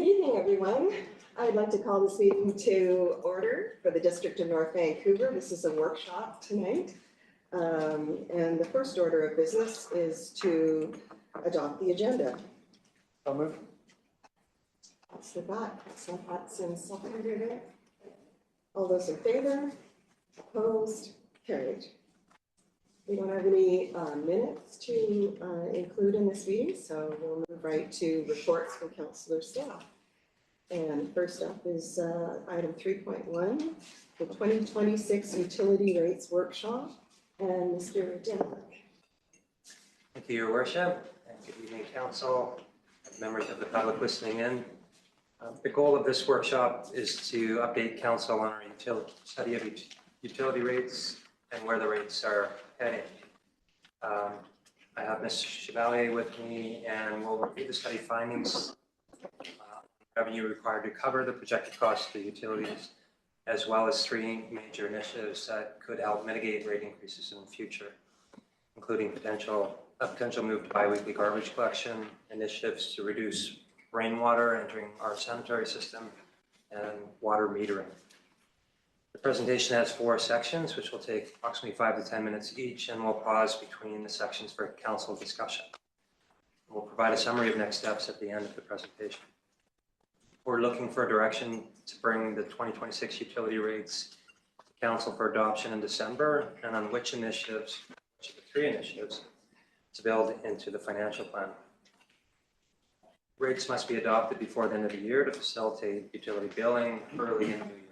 evening, everyone. I'd like to call this meeting to order for the District of North Vancouver. This is a workshop tonight. And the first order of business is to adopt the agenda. I'll move. That's the bat. So that's in second. All those in favor? Opposed? Carried. We don't have any minutes to include in this meeting, so we'll move right to reports from councillor staff. And first up is item 3.1, the 2026 Utility Rates Workshop, and Mr. Danick. Thank you, Your Worship, and good evening, Council, and members of the public listening in. The goal of this workshop is to update Council on our study of utility rates and where the rates are heading. I have Mr. Chevalier with me, and we'll review the study findings, revenue required to cover the projected cost of the utilities, as well as three major initiatives that could help mitigate rate increases in the future, including a potential move to biweekly garbage collection, initiatives to reduce rainwater entering our sanitary system, and water metering. The presentation has 4 sections, which will take approximately 5 to 10 minutes each, and we'll pause between the sections for council discussion. We'll provide a summary of next steps at the end of the presentation. We're looking for direction to bring the 2026 utility rates to council for adoption in December, and on which initiatives, which of the 3 initiatives, to build into the financial plan. Rates must be adopted before the end of the year to facilitate utility billing early in the new year.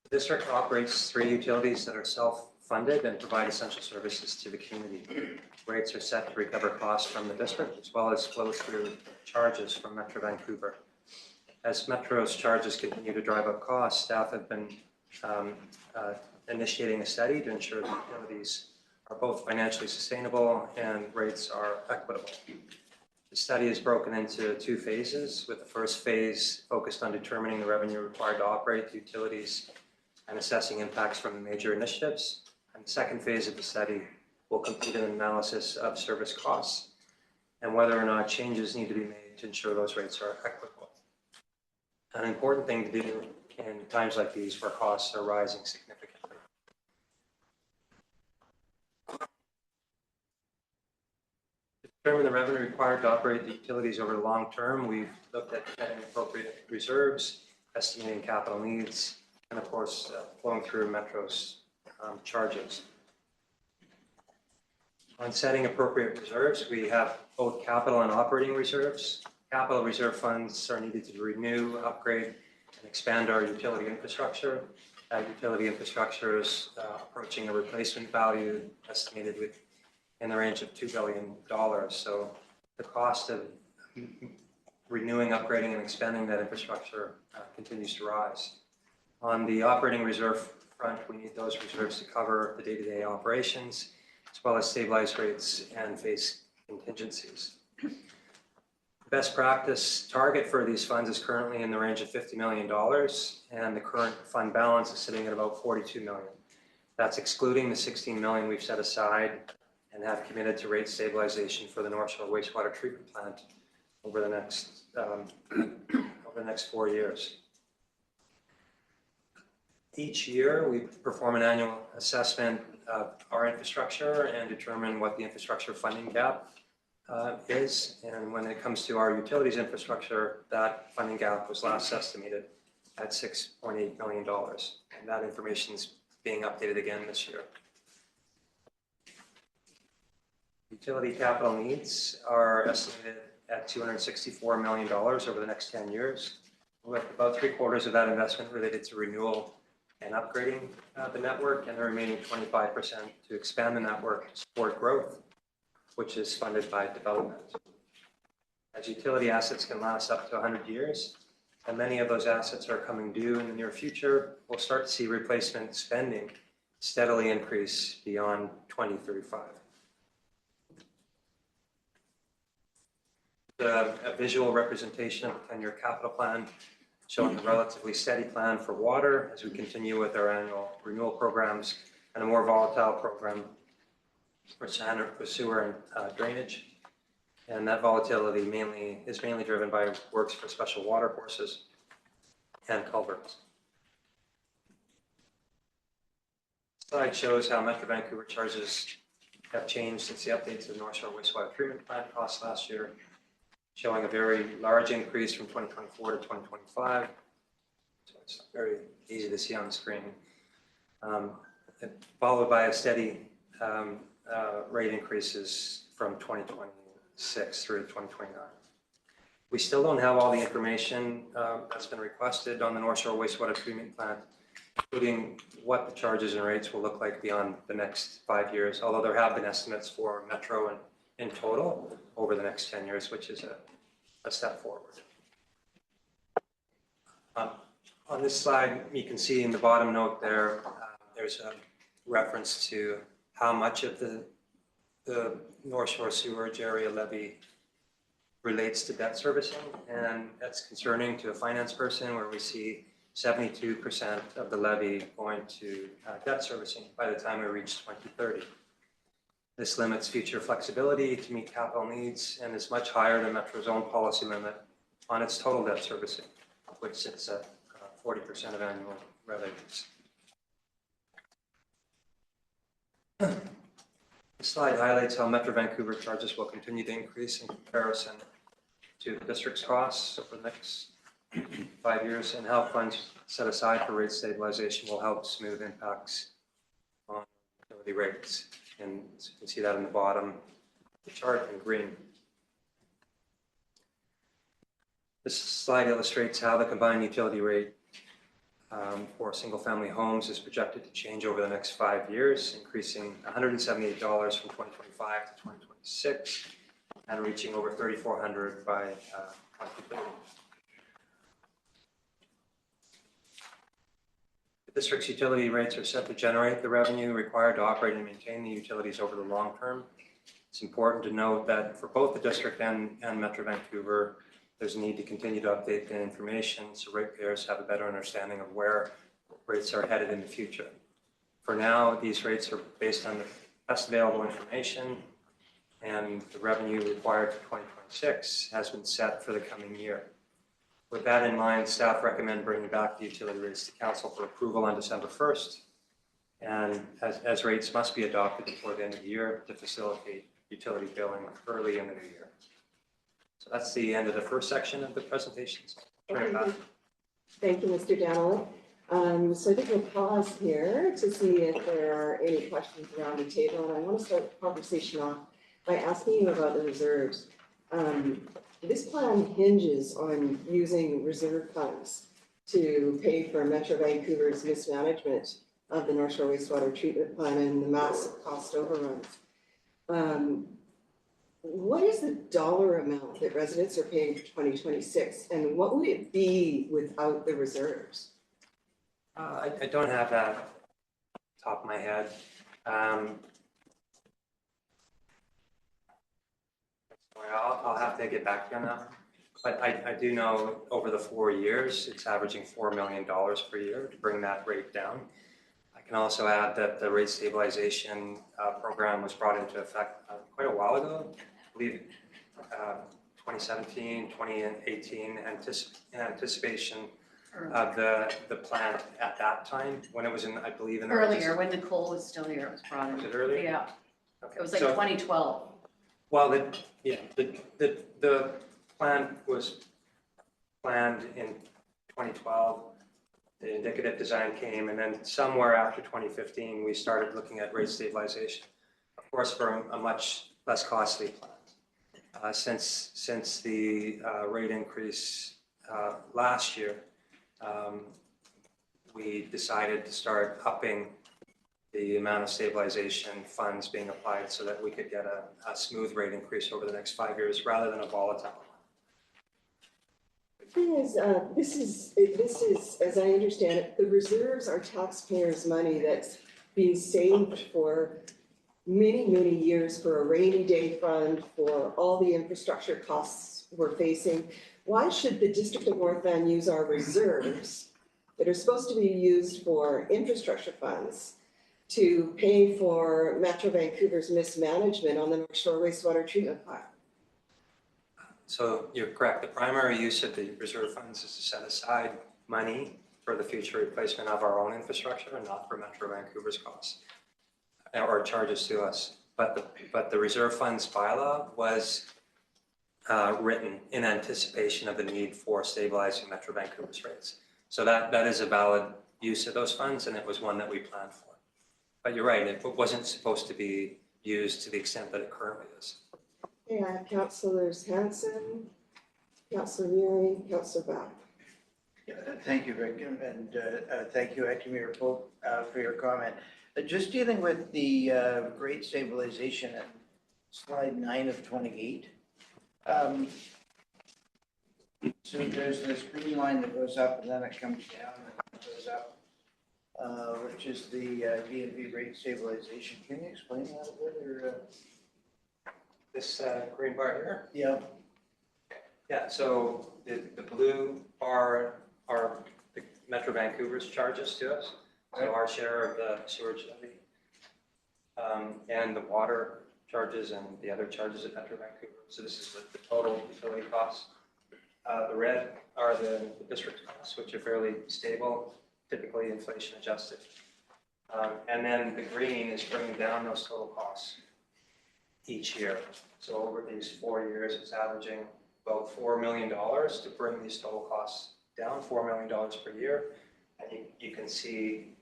The district operates 3 utilities that are self-funded and provide essential services to the community. Rates are set to recover costs from the district, as well as flow through charges from Metro Vancouver. As Metro's charges continue to drive up costs, staff have been initiating a study to ensure the utilities are both financially sustainable and rates are equitable. The study is broken into 2 phases, with the first phase focused on determining the revenue required to operate the utilities and assessing impacts from the major initiatives. And the second phase of the study will complete an analysis of service costs and whether or not changes need to be made to ensure those rates are equitable. An important thing to do in times like these where costs are rising significantly. To determine the revenue required to operate the utilities over the long term, we've looked at setting appropriate reserves, estimating capital needs, and of course, flowing through Metro's charges. On setting appropriate reserves, we have both capital and operating reserves. Capital reserve funds are needed to renew, upgrade, and expand our utility infrastructure. That utility infrastructure is approaching a replacement value estimated in the range of $2 billion. So the cost of renewing, upgrading, and expanding that infrastructure continues to rise. On the operating reserve front, we need those reserves to cover the day-to-day operations, as well as stabilize rates and face contingencies. The best practice target for these funds is currently in the range of $50 million, and the current fund balance is sitting at about $42 million. That's excluding the $16 million we've set aside and have committed to rate stabilization for the North Shore wastewater treatment plant over the next 4 years. Each year, we perform an annual assessment of our infrastructure and determine what the infrastructure funding gap is. And when it comes to our utilities infrastructure, that funding gap was last estimated at $6.8 million. And that information is being updated again this year. Utility capital needs are estimated at $264 million over the next 10 years, with about 3/4 of that investment related to renewal and upgrading the network, and the remaining 25% to expand the network to support growth, which is funded by development. As utility assets can last up to 100 years, and many of those assets are coming due in the near future, we'll start to see replacement spending steadily increase beyond 2035. A visual representation of the 10-year capital plan showing a relatively steady plan for water as we continue with our annual renewal programs, and a more volatile program for sewer and drainage. And that volatility is mainly driven by works for special water courses and culverts. Slide shows how Metro Vancouver charges have changed since the update to the North Shore wastewater treatment plant costs last year, showing a very large increase from 2024 to 2025. So it's very easy to see on the screen. Followed by a steady rate increases from 2026 through to 2029. We still don't have all the information that's been requested on the North Shore wastewater treatment plant, including what the charges and rates will look like beyond the next 5 years, although there have been estimates for Metro and in total over the next 10 years, which is a step forward. On this slide, you can see in the bottom note there, there's a reference to how much of the North Shore sewerage area levy relates to debt servicing, and that's concerning to a finance person, where we see 72% of the levy going to debt servicing by the time we reach 2030. This limits future flexibility to meet capital needs and is much higher than Metro's own policy limit on its total debt servicing, which sits at 40% of annual revenues. This slide highlights how Metro Vancouver charges will continue to increase in comparison to the district's costs over the next 5 years, and how funds set aside for rate stabilization will help smooth impacts on utility rates. And so you can see that in the bottom of the chart in green. This slide illustrates how the combined utility rate for single-family homes is projected to change over the next 5 years, increasing $178 from 2025 to 2026, and reaching over $3,400 by 2030. The district's utility rates are set to generate the revenue required to operate and maintain the utilities over the long term. It's important to note that for both the district and Metro Vancouver, there's a need to continue to update the information so ratepayers have a better understanding of where rates are headed in the future. For now, these rates are based on the best available information, and the revenue required for 2026 has been set for the coming year. With that in mind, staff recommend bringing back the utility rates to council for approval on December 1st, and as rates must be adopted before the end of the year to facilitate utility billing early in the new year. So that's the end of the first section of the presentations. Turn it back. Thank you, Mr. Dowell. So I think we'll pause here to see if there are any questions around the table. And I want to start the conversation off by asking you about the reserves. This plan hinges on using reserve funds to pay for Metro Vancouver's mismanagement of the North Shore wastewater treatment plant and the massive cost overruns. What is the dollar amount that residents are paying for 2026, and what would it be without the reserves? I don't have that top of my head. I'll have to get back to you on that. But I do know over the 4 years, it's averaging $4 million per year to bring that rate down. I can also add that the rate stabilization program was brought into effect quite a while ago. I believe 2017, 2018, in anticipation of the plant at that time, when it was in, I believe, in earlier, when Nicole was still here, it was brought in. Was it earlier? Yeah, Okay. it was like So, 2012. well, the plant was planned in 2012. The indicative design came, and then somewhere after 2015, we started looking at rate stabilization, of course, for a much less costly plant. Since the rate increase last year, we decided to start upping the amount of stabilization funds being applied so that we could get a smooth rate increase over the next 5 years rather than a volatile one. The thing is, this is, as I understand it, the reserves are taxpayers' money that's being saved for many, many years for a rainy day fund, for all the infrastructure costs we're facing. Why should the District of North Van use our reserves that are supposed to be used for infrastructure funds to pay for Metro Vancouver's mismanagement on the North Shore wastewater treatment plant? So you're correct. The primary use of the reserve funds is to set aside money for the future replacement of our own infrastructure and not for Metro Vancouver's costs or charges to us. But the reserve funds bylaw was written in anticipation of the need for stabilizing Metro Vancouver's rates. So that is a valid use of those funds, and it was one that we planned for. But you're right, it wasn't supposed to be used to the extent that it currently is. Okay, I have Councillors Hanson, Councillor Neary, Councillor Back. Yeah, thank you, Rick, and thank you, Acting Mayor Pope, for your comment. Just dealing with the rate stabilization at slide 9 of 28. So there's this green line that goes up and then it comes down and it goes up, which is the DNB rate stabilization. Can you explain that a bit? Or, This green bar here? yeah. Yeah, so the blue bar are the Metro Vancouver's charges to us. So our share of the sewage levy, and the water charges and the other charges at Metro Vancouver. So this is the total utility costs. The red are the district costs, which are fairly stable, typically inflation adjusted. And then the green is bringing down those total costs each year. So over these 4 years, it's averaging about $4 million to bring these total costs down, $4 million per year. And you can see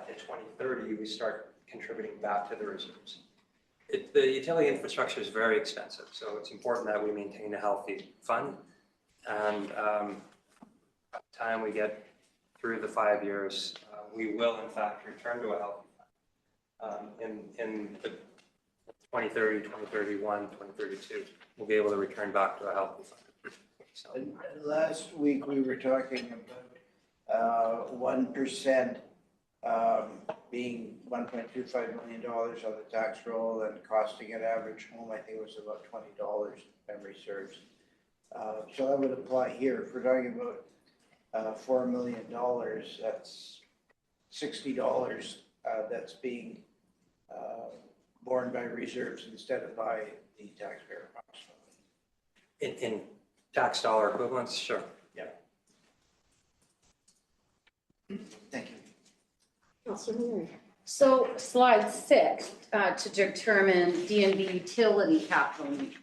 in 2030, we start contributing back to the reserves. The utility infrastructure is very expensive, so it's important that we maintain a healthy fund. And by the time we get through the 5 years, we will in fact return to a healthy fund. In the 2030, 2031, 2032, we'll be able to return back to a healthy fund. So. And last week we were talking about 1% being $1.25 million on the tax roll and costing an average home, I think it was about $20, if memory serves. So that would apply here. If we're talking about $4 million, that's $60 that's being borne by reserves instead of by the taxpayer. In tax dollar equivalents, sure. Yeah. Thank you. Councillor Neary. So slide 6, to determine DNB utility capital needs.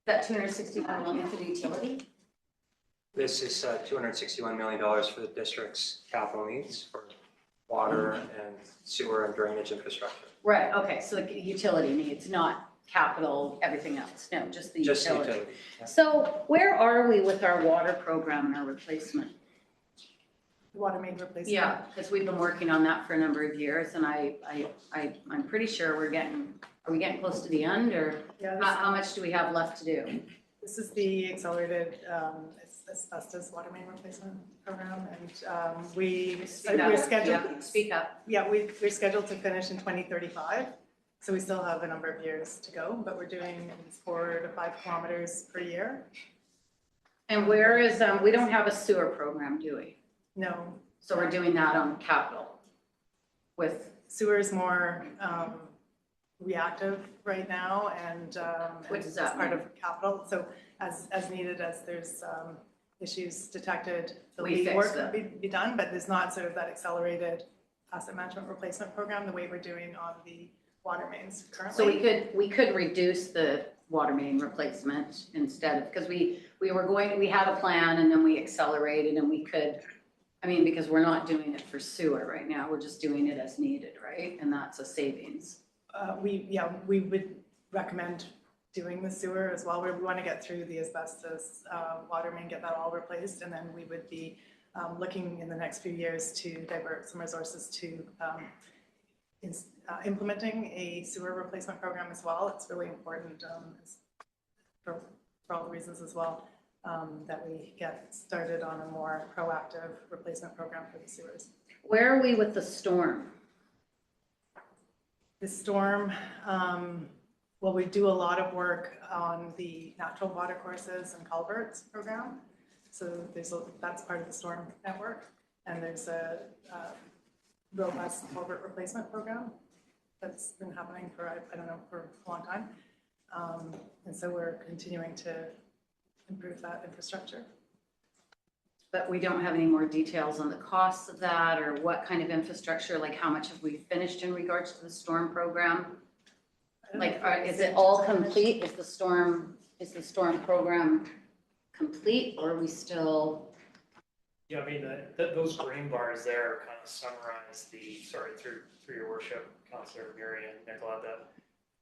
That $261 million for the utility? This is $261 million for the district's capital needs for water and sewer and drainage infrastructure. Right, okay, so the utility needs, not capital, everything else, no, just the Just utility. utility. Yeah. So where are we with our water program and our replacement? Water main replacement. Yeah, because we've been working on that for a number of years, and I'm pretty sure are we getting close to the end, or Yeah, how much do we have left to do? this is the accelerated asbestos water main replacement program, and we're scheduled. Yeah, speak up. Yeah, we're scheduled to finish in 2035, so we still have a number of years to go, but we're doing 4 to 5 kilometers per year. And where is, we don't have a sewer program, do we? No, So we're doing that on capital with, sewer is more reactive right now, and What does it's that part mean? of capital. So as needed, as there's issues detected, the We fix work them. could be done, but there's not sort of that accelerated asset management replacement program the way we're doing on the water mains currently. so we could reduce the water main replacement instead of, because we had a plan and then we accelerated and we could, I mean, because we're not doing it for sewer right now, we're just doing it as needed, right? And that's a savings. We would recommend doing the sewer as well. We want to get through the asbestos water main, get that all replaced, and then we would be looking in the next few years to divert some resources to implementing a sewer replacement program as well. It's really important for all the reasons as well, that we get started on a more proactive replacement program for the sewers. Where are we with the storm? The storm, well, we do a lot of work on the natural water courses and culverts program. So that's part of the storm network. And there's a robust culvert replacement program. that's been happening for, I don't know, for a long time. And so we're continuing to improve that infrastructure. But we don't have any more details on the costs of that or what kind of infrastructure, like how much have we finished in regards to the storm program? Like, is it all complete? Is the storm program complete, or are we still? Yeah, I mean, those green bars there kind of summarize through your worship, Councillor Murray and Nicola,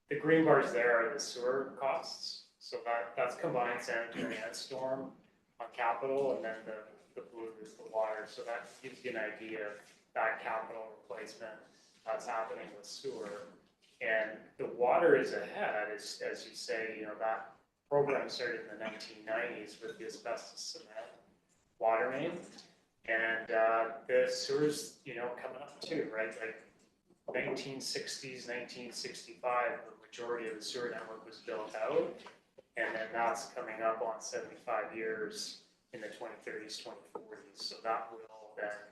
the green bars there are the sewer costs. So that's combined sanitary and storm on capital, and then the blue is the water. So that gives you an idea of that capital replacement that's happening with sewer. And the water is ahead, as you say, that program started in the 1990s with the asbestos cement water main. And the sewers, coming up too, right? Like 1960s, 1965, the majority of the sewer network was built out. And then that's coming up on 75 years in the 2030s, 2040s. So that will then,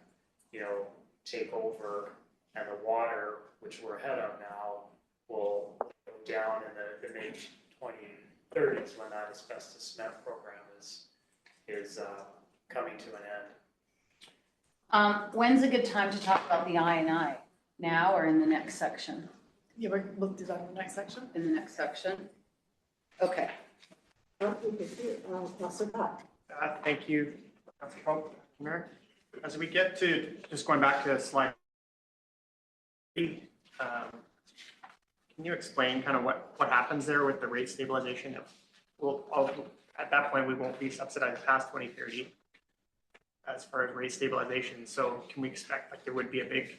take over, and the water, which we're ahead of now, will go down in the mid 2030s when that asbestos cement program is coming to an end. When's a good time to talk about the I&I? Now or in the next section? Yeah, we'll do that in the next section. In the next section? Okay. Councillor Bott. Thank you, Councillor Pope, Mayor. As we get to, just going back to slide 3, can you explain kind of what happens there with the rate stabilization? At that point, we won't be subsidized past 2030 as far as rate stabilization. So can we expect like there would be a big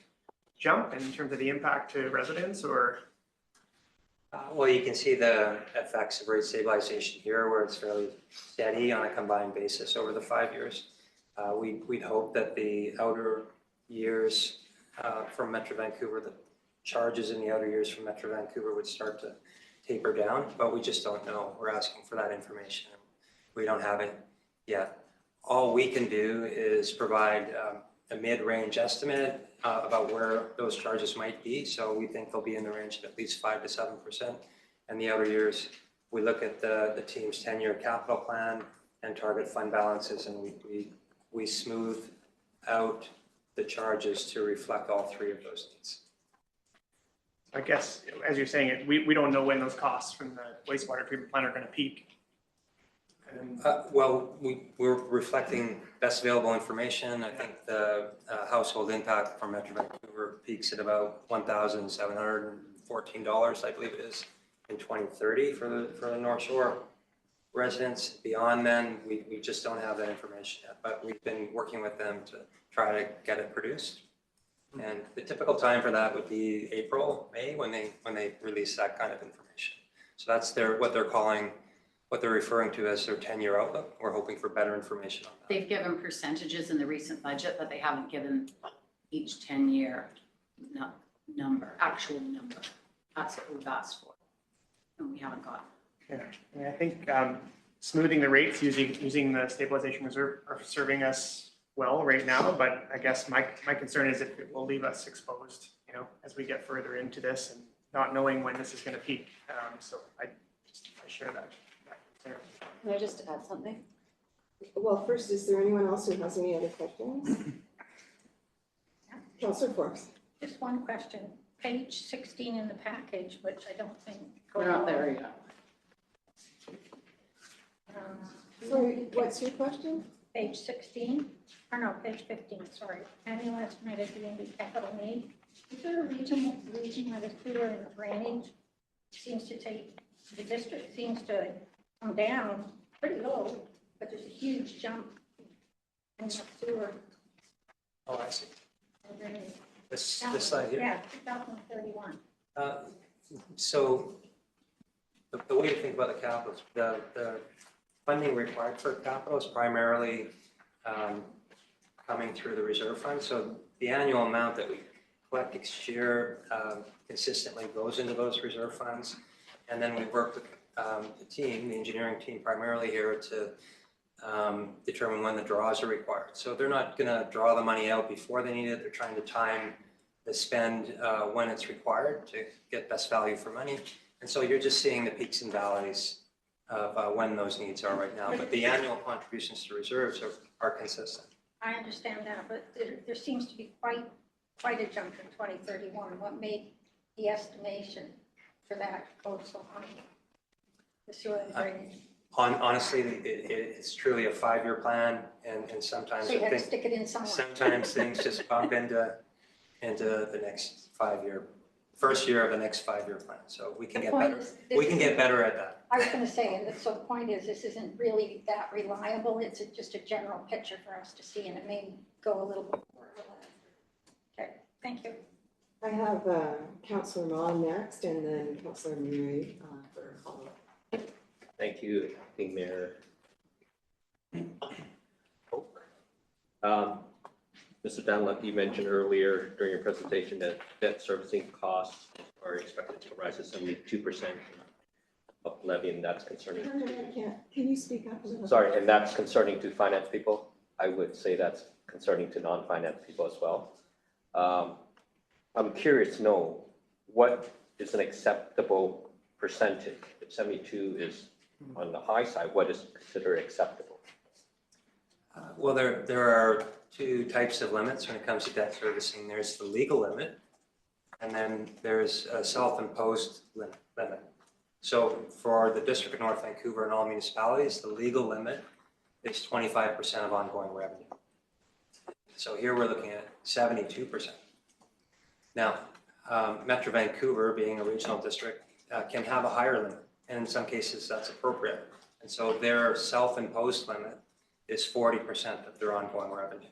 jump in terms of the impact to residents, or? Well, you can see the effects of rate stabilization here, where it's fairly steady on a combined basis over the 5 years. We'd hope that the outer years from Metro Vancouver, the charges in the outer years from Metro Vancouver would start to taper down, but we just don't know. We're asking for that information. We don't have it yet. All we can do is provide a mid-range estimate about where those charges might be. So we think they'll be in the range of at least 5 to 7%. And the outer years, we look at the team's 10-year capital plan and target fund balances, and we smooth out the charges to reflect all three of those needs. I guess, as you're saying it, we don't know when those costs from the wastewater treatment plant are going to peak. Well, we're reflecting best available information. I think the household impact from Metro Vancouver peaks at about $1,714, I believe it is, in 2030 for the North Shore residents. Beyond then, we just don't have that information yet, but we've been working with them to try to get it produced. And the typical time for that would be April, May, when they release that kind of information. So that's what they're referring to as their 10-year outlook. We're hoping for better information on that. They've given percentages in the recent budget, but they haven't given each 10-year actual number. That's what we've asked for, and we haven't got it. Yeah, I think smoothing the rates using the stabilization reserve are serving us well right now, but I guess my concern is if it will leave us exposed, as we get further into this and not knowing when this is going to peak. So I share that concern. Can I just add something? Well, first, is there anyone else who has any other questions? Councillor Forbes. Just one question. Page 16 in the package, which I don't think. We're not there yet. Sorry, what's your question? Page 16, or no, page 15, sorry. Annual estimated community capital need. Is there a reason why the sewer and drainage the district seems to come down pretty low, but there's a huge jump in the sewer Oh, I see. and drainage. This slide here. Yeah, 2031. So the way to think about the capital, the funding required for capital is primarily coming through the reserve fund. So the annual amount that we collect each year consistently goes into those reserve funds. And then we work with the engineering team primarily here to determine when the draws are required. So they're not going to draw the money out before they need it. They're trying to time spend when it's required to get best value for money. And so you're just seeing the peaks and valleys of when those needs are right now. But the annual contributions to reserves are consistent. I understand that, but there seems to be quite a jump in 2031. What made the estimation for that go so high? The sewer and drainage. Honestly, it's truly a 5-year plan, and sometimes So you had to things, stick it in somewhere. sometimes things just bump into the next 5-year, first year of the next 5-year plan. So we can The get point better. is, We can get better at that. I was going to say, and so the point is, this isn't really that reliable. It's just a general picture for us to see, and it may go a little bit more. Okay, thank you. I have Councillor Ma next, and then Councillor Murray for a follow-up. Thank you, Acting Mayor. Mr. Dunlap, you mentioned earlier during your presentation that debt servicing costs are expected to rise to 72% of levy, and that's concerning. Can you speak up a little? Sorry, and that's concerning to finance people. I would say that's concerning to non-finance people as well. I'm curious to know what is an acceptable percentage? If 72 is on the high side, what is considered acceptable? Well, there are 2 types of limits when it comes to debt servicing. There's the legal limit, and then there's a self-imposed limit. So for the District of North Vancouver and all municipalities, the legal limit is 25% of ongoing revenue. So here we're looking at 72%. Now, Metro Vancouver, being a regional district, can have a higher limit, and in some cases that's appropriate. And so their self-imposed limit is 40% of their ongoing revenue.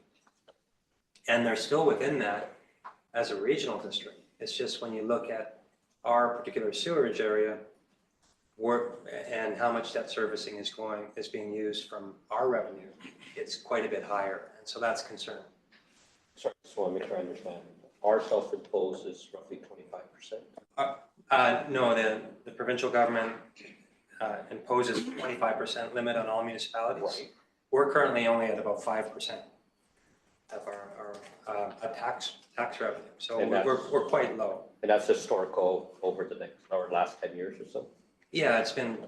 And they're still within that as a regional district. It's just when you look at our particular sewerage area and how much debt servicing is being used from our revenue, it's quite a bit higher. And so that's concerning. Sorry, just want to make sure I understand. Our self-imposed is roughly 25%. No, the provincial government imposes a 25% limit on all municipalities. Right. We're currently only at about 5% of our tax revenue, so And we're quite low. And that's historical over the last 10 years or so? Yeah, it's been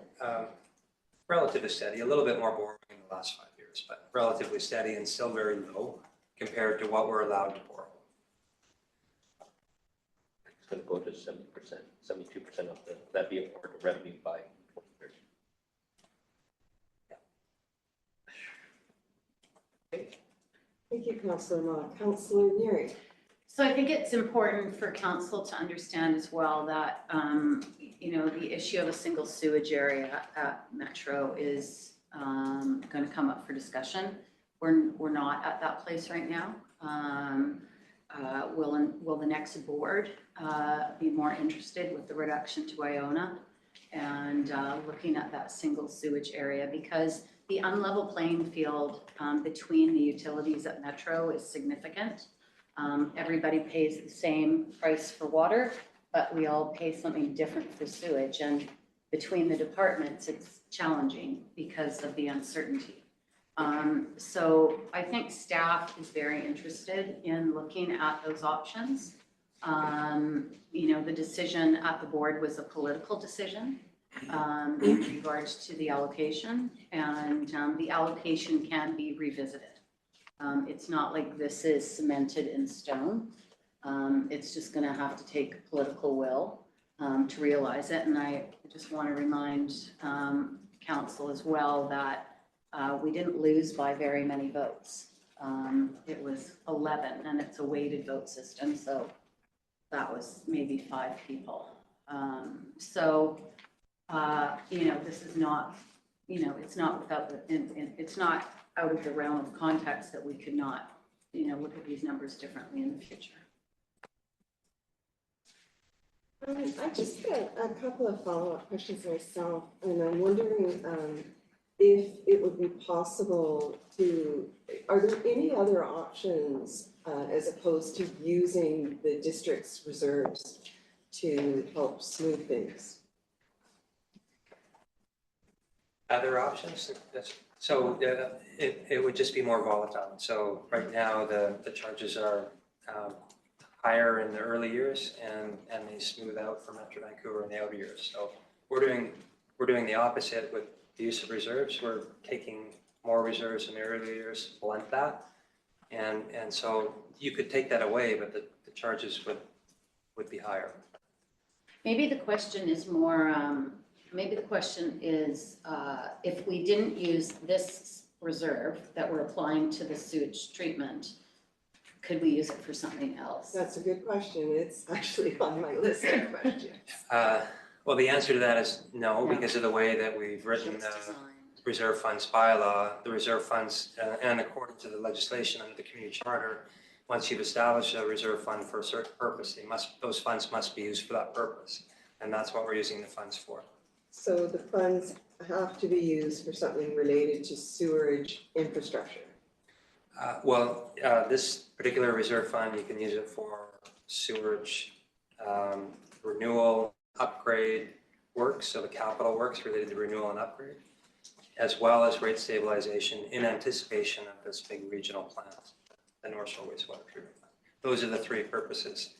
relatively steady, a little bit more borrowing in the last 5 years, but relatively steady and still very low compared to what we're allowed to borrow. It's going to go to 70%, 72% of the levy or the revenue by 2030. Thank you, Councillor Ma. Councillor Murray. So I think it's important for council to understand as well that, the issue of a single sewage area at Metro is going to come up for discussion. We're not at that place right now. Will the next board be more interested with the reduction to Iona and looking at that single sewage area? Because the unlevel playing field between the utilities at Metro is significant. Everybody pays the same price for water, but we all pay something different for sewage. And between the departments, it's challenging because of the uncertainty. So I think staff is very interested in looking at those options. The decision at the board was a political decision in regards to the allocation, and the allocation can be revisited. It's not like this is cemented in stone. It's just going to have to take political will to realize it. And I just want to remind council as well that we didn't lose by very many votes. It was 11, and it's a weighted vote system, so that was maybe 5 people. This is not, it's not without it's not out of the realm of context that we could not, look at these numbers differently in the future. I just got a couple of follow-up questions myself, and I'm wondering if it would be possible are there any other options as opposed to using the district's reserves to help smooth things? Other options? So it would just be more volatile. So right now, the charges are higher in the early years and they smooth out for Metro Vancouver in the outer years. So we're doing the opposite with the use of reserves. We're taking more reserves in the early years, blunt that. And so you could take that away, but the charges would be higher. Maybe the question is more, if we didn't use this reserve that we're applying to the sewage treatment, could we use it for something else? That's a good question. It's actually on my list of questions. Well, the answer to that is no, No. because of the way that we've written It's the designed. reserve funds bylaw. The reserve funds, and according to the legislation under the community charter, once you've established a reserve fund for a certain purpose, those funds must be used for that purpose. And that's what we're using the funds for. So the funds have to be used for something related to sewerage infrastructure. This particular reserve fund, you can use it for sewerage renewal, upgrade works, so the capital works related to renewal and upgrade, as well as rate stabilization in anticipation of this big regional plan, the North Shore Wastewater Treatment Plant. Those are the three purposes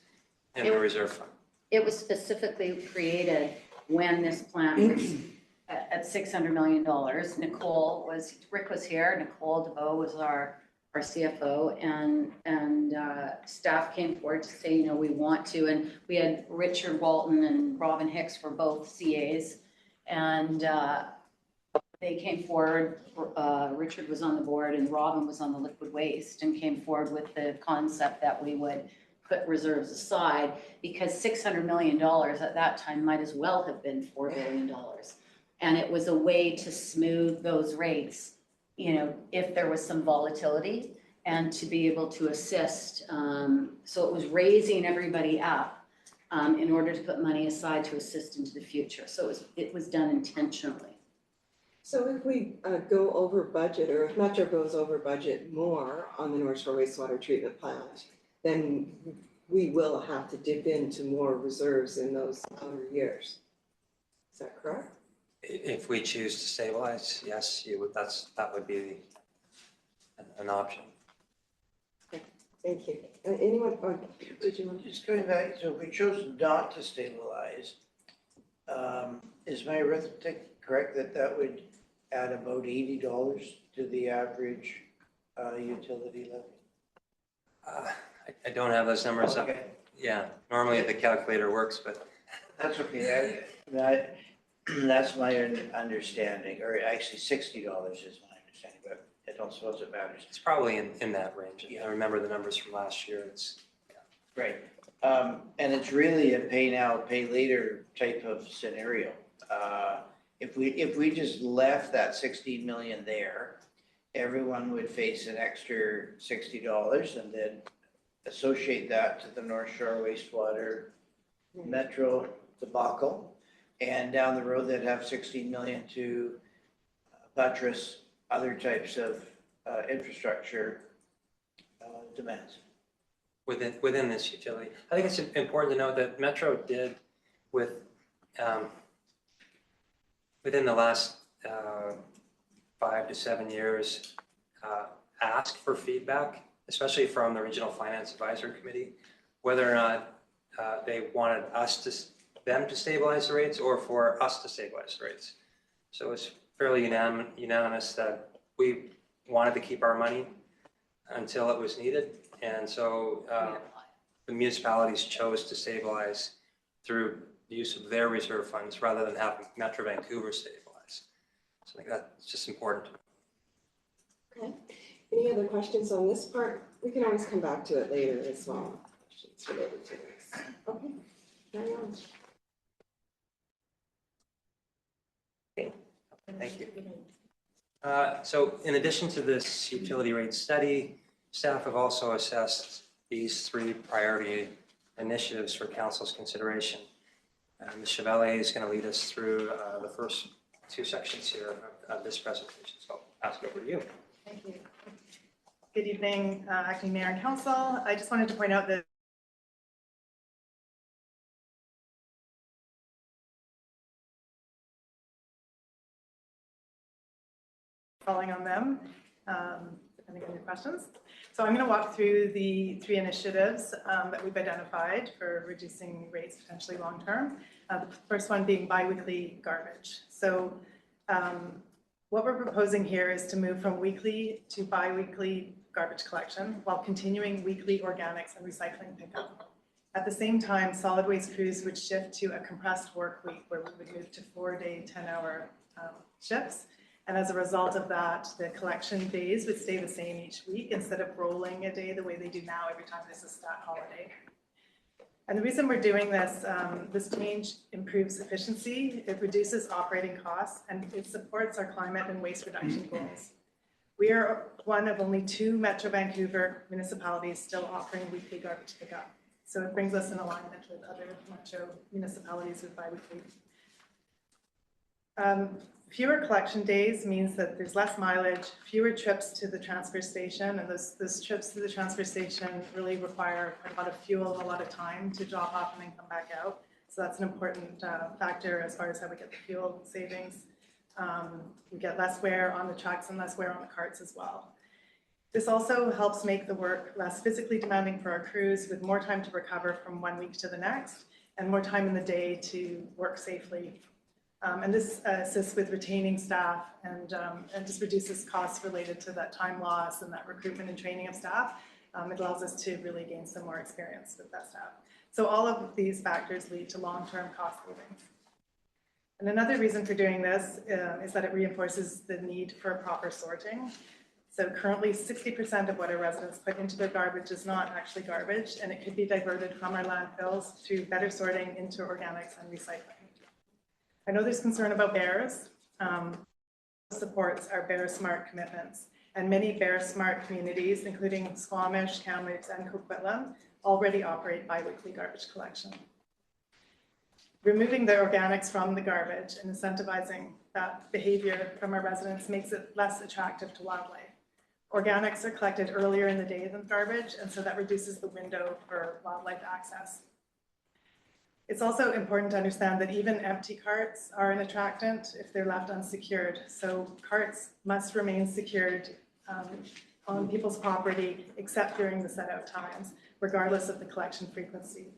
in the reserve fund. It was specifically created when this plant was at $600 million. Rick was here, Nicole DeVoe was our CFO, and staff came forward to say, we want to, and we had Richard Walton and Robin Hicks were both CAs, and they came forward, Richard was on the board and Robin was on the liquid waste, and came forward with the concept that we would put reserves aside, because $600 million at that time might as well have been $4 billion. And it was a way to smooth those rates, if there was some volatility, and to be able to assist. So it was raising everybody up in order to put money aside to assist into the future. So it was done intentionally. So if we go over budget, or if Metro goes over budget more on the North Shore Wastewater Treatment Plant, then we will have to dip into more reserves in those outer years. Is that correct? If we choose to stabilize, yes, that would be an option. Thank you. Anyone, did you want to? Just going back, so if we chose not to stabilize, is my arithmetic correct that would add about $80 to the average utility levy? I don't have those numbers up. Okay. Yeah, normally the calculator works, but That's okay. That's my understanding, or actually $60 is my understanding, but I don't suppose it matters. it's probably in that range. Yeah. I remember the numbers from last year. Right. And it's really a pay now, pay later type of scenario. If we just left that 16 million there, everyone would face an extra $60 and then associate that to the North Shore Wastewater Metro debacle. And down the road, they'd have 16 million to buttress other types of infrastructure demands. Within this utility. I think it's important to note that Metro did within the last 5 to 7 years, ask for feedback, especially from the Regional Finance Advisory Committee, whether or not they wanted them to stabilize the rates or for us to stabilize the rates. So it's fairly unanimous that we wanted to keep our money until it was needed. And so the municipalities chose to stabilize through the use of their reserve funds rather than having Metro Vancouver stabilize. So I think that's just important. Okay. Any other questions on this part? We can always come back to it later as well. Questions related to this. Okay, carry on. Thank you. So in addition to this utility rate study, staff have also assessed these 3 priority initiatives for council's consideration. Ms. Chevalier is going to lead us through the first 2 sections here of this presentation. So I'll pass it over to you. Thank you. Good evening, Acting Mayor and Council. I just wanted to point out that falling on them. depending on your questions. So I'm going to walk through the 3 initiatives that we've identified for reducing rates potentially long-term. The first one being biweekly garbage. So what we're proposing here is to move from weekly to biweekly garbage collection while continuing weekly organics and recycling pickup. At the same time, solid waste crews would shift to a compressed work week where we would move to 4-day, 10-hour shifts. And as a result of that, the collection days would stay the same each week instead of rolling a day the way they do now every time there's a stat holiday. And the reason we're doing this, this change improves efficiency, it reduces operating costs, and it supports our climate and waste reduction goals. We are one of only 2 Metro Vancouver municipalities still offering weekly garbage pickup. So it brings us in alignment with other Metro municipalities with biweekly. Fewer collection days means that there's less mileage, fewer trips to the transfer station, and those trips to the transfer station really require a lot of fuel and a lot of time to drop off and then come back out. So that's an important factor as far as how we get the fuel savings. We get less wear on the trucks and less wear on the carts as well. This also helps make the work less physically demanding for our crews with more time to recover from one week to the next and more time in the day to work safely. And this assists with retaining staff and just reduces costs related to that time loss and that recruitment and training of staff. It allows us to really gain some more experience with that staff. So all of these factors lead to long-term cost savings. And another reason for doing this is that it reinforces the need for proper sorting. So currently 60% of what our residents put into their garbage is not actually garbage, and it could be diverted from our landfills through better sorting into organics and recycling. I know there's concern about bears. Supports our Bear Smart commitments, and many Bear Smart communities, including Squamish, Kamloops, and Coquitlam, already operate biweekly garbage collection. Removing the organics from the garbage and incentivizing that behavior from our residents makes it less attractive to wildlife. Organics are collected earlier in the day than garbage, and so that reduces the window for wildlife access. It's also important to understand that even empty carts are an attractant if they're left unsecured. So carts must remain secured on people's property except during the set out times, regardless of the collection frequency.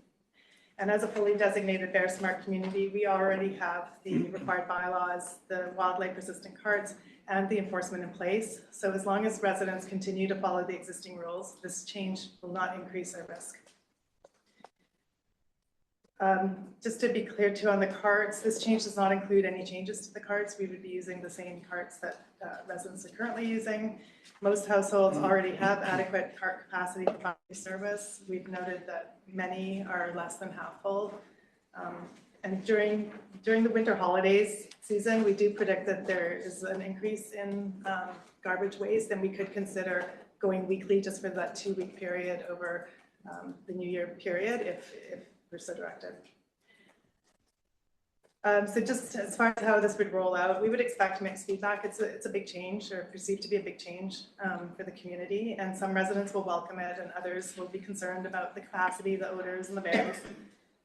And as a fully designated Bear Smart community, we already have the required bylaws, the wildlife resistant carts, and the enforcement in place. So as long as residents continue to follow the existing rules, this change will not increase our risk. Just to be clear too on the carts, this change does not include any changes to the carts. We would be using the same carts that residents are currently using. Most households already have adequate cart capacity to provide service. We've noted that many are less than half full. And during the winter holidays season, we do predict that there is an increase in garbage waste, and we could consider going weekly just for that 2-week period over the New Year period if we're so directed. So just as far as how this would roll out, we would expect mixed feedback. It's a big change, or perceived to be a big change for the community, and some residents will welcome it and others will be concerned about the capacity, the odors, and the bears.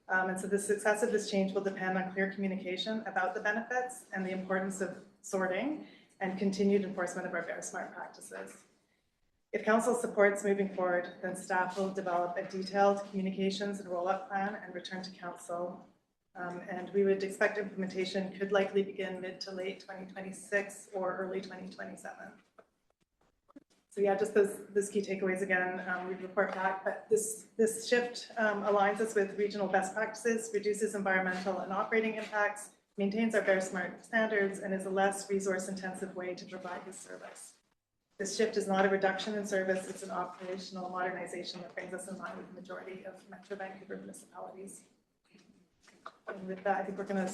And so the success of this change will depend on clear communication about the benefits and the importance of sorting and continued enforcement of our Bear Smart practices. If council supports moving forward, then staff will develop a detailed communications and roll-up plan and return to council. And we would expect implementation could likely begin mid to late 2026 or early 2027. So yeah, just those key takeaways again, we'd report back, but this shift aligns us with regional best practices, reduces environmental and operating impacts, maintains our Bear Smart standards, and is a less resource-intensive way to provide this service. This shift is not a reduction in service, it's an operational modernization that brings us in line with the majority of Metro Vancouver municipalities. And with that, I think we're going to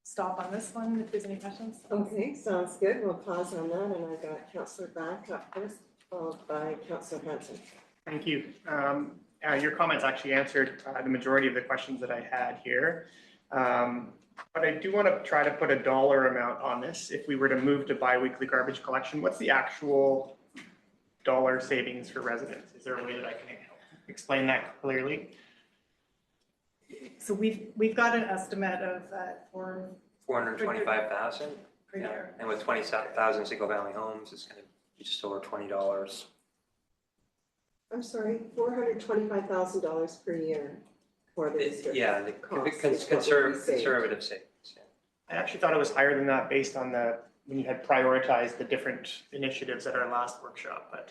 stop on this one if there's any questions. Okay, sounds good. We'll pause on that, and I've got Councillor Back up first, followed by Councillor Hanson. Thank you. Your comments actually answered the majority of the questions that I had here. But I do want to try to put a dollar amount on this. If we were to move to biweekly garbage collection, what's the actual dollar savings for residents? Is there a way that I can explain that clearly? So we've got an estimate of for 425,000. per year. And with 20,000 single family homes, it's going to just over $20. I'm sorry, $425,000 per year for the district. Yeah, the cost is what would be saved. conservative savings, yeah. I actually thought it was higher than that based on when you had prioritized the different initiatives at our last workshop, but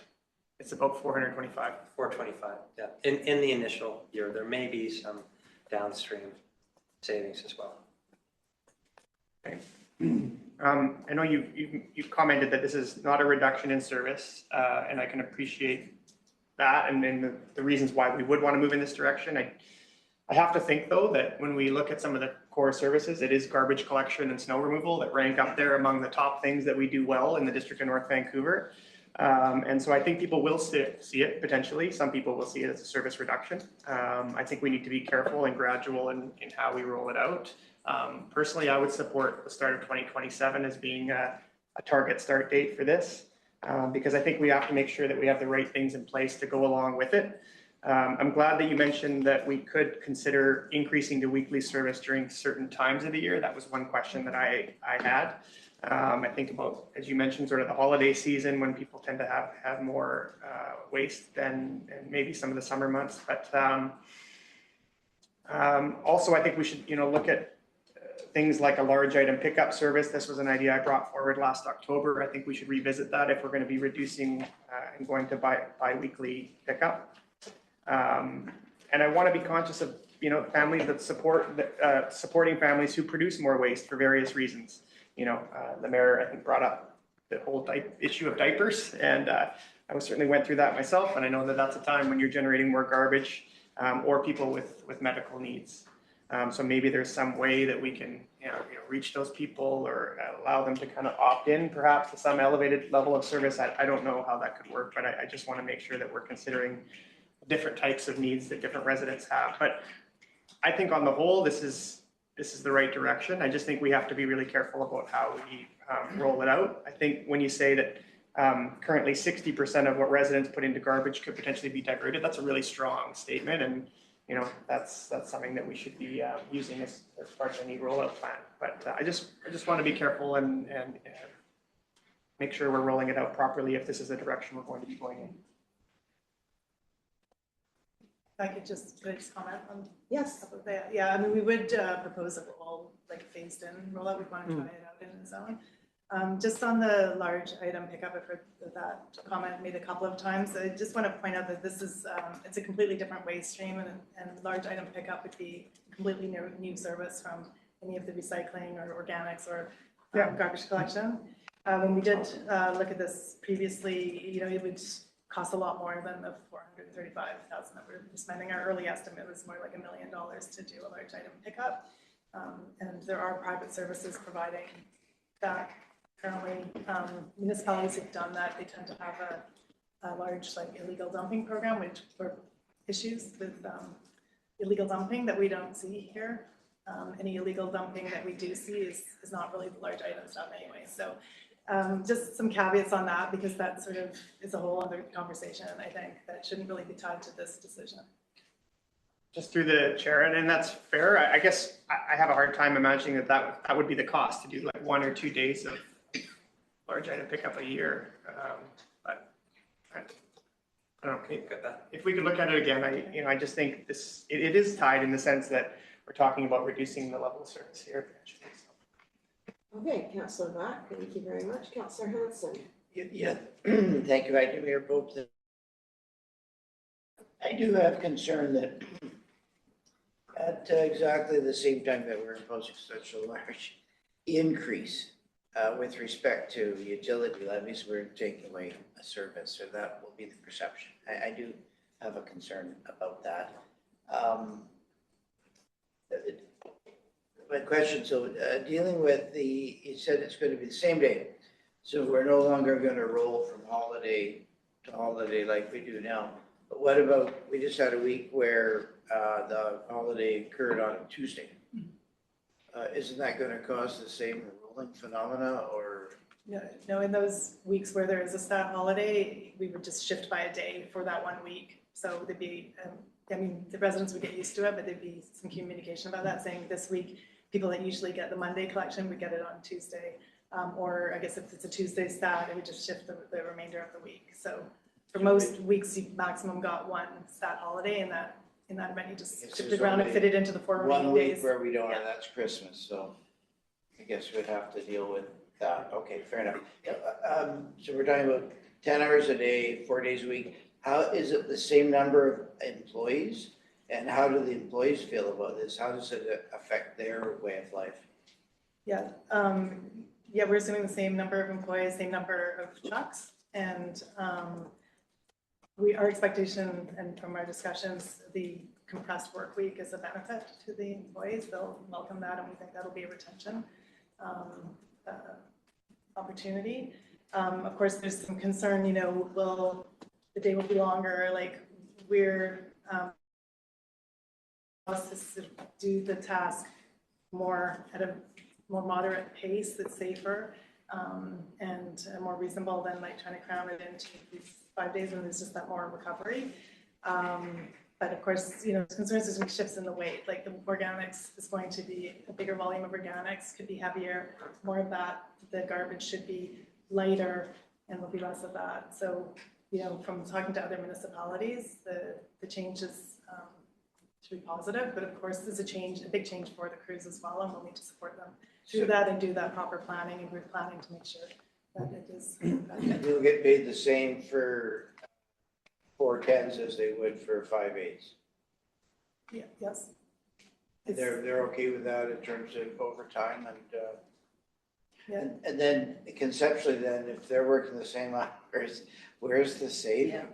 it's about 425. 425, yeah. In the initial year, there may be some downstream savings as well. I know you've commented that this is not a reduction in service, and I can appreciate that and the reasons why we would want to move in this direction. I have to think though that when we look at some of the core services, it is garbage collection and snow removal that rank up there among the top things that we do well in the District of North Vancouver. And so I think people will see it potentially. Some people will see it as a service reduction. I think we need to be careful and gradual in how we roll it out. Personally, I would support the start of 2027 as being a target start date for this, because I think we have to make sure that we have the right things in place to go along with it. I'm glad that you mentioned that we could consider increasing the weekly service during certain times of the year. That was one question that I had. I think about, as you mentioned, sort of the holiday season when people tend to have more waste than maybe some of the summer months. But also, I think we should, look at things like a large item pickup service. This was an idea I brought forward last October. I think we should revisit that if we're going to be reducing and going to bi-weekly pickup. And I want to be conscious of, families that supporting families who produce more waste for various reasons. The mayor, I think, brought up the whole issue of diapers, and I certainly went through that myself, and I know that that's a time when you're generating more garbage or people with medical needs. So maybe there's some way that we can reach those people or allow them to kind of opt in perhaps to some elevated level of service. I don't know how that could work, but I just want to make sure that we're considering different types of needs that different residents have. But I think on the whole, this is the right direction. I just think we have to be really careful about how we roll it out. I think when you say that currently 60% of what residents put into garbage could potentially be diverted, that's a really strong statement. And that's something that we should be using as part of any rollout plan. But I just want to be careful and make sure we're rolling it out properly if this is the direction we're going to be going in. If I could just comment on Yes. that. Yeah, I mean, we would propose a all phased in rollout. We want to try it out in the zone. Just on the large item pickup, I've heard that comment made a couple of times. I just want to point out that this is, it's a completely different waste stream, and large item pickup would be a completely new service from any of the recycling or organics or garbage collection. When we did look at this previously, it would cost a lot more than the $435,000 that we're spending. Our early estimate was more like $1 million to do a large item pickup. And there are private services providing that. Currently, municipalities have done that. They tend to have a large illegal dumping program, which for issues with illegal dumping that we don't see here. Any illegal dumping that we do see is not really the large item stuff anyway. So just some caveats on that, because that sort of is a whole other conversation, I think, that shouldn't really be tied to this decision. Just through the chair, and that's fair. I guess I have a hard time imagining that would be the cost to do 1 or 2 days of large item pickup a year. But I don't know. If we could look at it again, I just think it is tied in the sense that we're talking about reducing the level of service here. Okay, Councillor Black, thank you very much. Councillor Hanson. Yeah, thank you. I do hear both. I do have concern that at exactly the same time that we're imposing such a large increase with respect to utility levies, we're taking away a service, or that will be the perception. I do have a concern about that. My question, so dealing with you said it's going to be the same day, so we're no longer going to roll from holiday to holiday like we do now. But what about, we just had a week where the holiday occurred on a Tuesday. Isn't that going to cause the same rolling phenomena, or? No, in those weeks where there is a stat holiday, we would just shift by a day for that 1 week. So there'd be, the residents would get used to it, but there'd be some communication about that, saying this week, people that usually get the Monday collection would get it on Tuesday. Or I guess if it's a Tuesday stat, it would just shift the remainder of the week. So for most weeks, you maximum got one stat holiday, and that in that event, you just Yes, shift there's it around and only fit it into the 4 remaining One week days. where we don't, Yeah. and that's Christmas, so I guess we'd have to deal with that. Okay, fair enough. So we're talking about 10 hours a day, 4 days a week. How, is it the same number of employees? And how do the employees feel about this? How does it affect their way of life? Yeah, we're assuming the same number of employees, same number of trucks, and our expectation and from our discussions, the compressed work week is a benefit to the employees. They'll welcome that, and we think that'll be a retention opportunity. Of course, there's some concern, the day will be longer, like we're us to sort of do the task more at a more moderate pace that's safer and more reasonable than like trying to cram it into these 5 days when there's just that more recovery. But of course, concerns there's some shifts in the weight, like the organics is going to be a bigger volume of organics, could be heavier, more of that, the garbage should be lighter and there'll be less of that. So, from talking to other municipalities, the changes should be positive, but of course, there's a big change for the crews as well, and we'll need to support them through that and do that proper planning and group planning to make sure that it is. They'll get paid the same for 4 10s as they would for 5 8s. Yeah, yes. They're okay with that in terms of overtime Yeah. and then conceptually then, if they're working the same hours, where's the saving?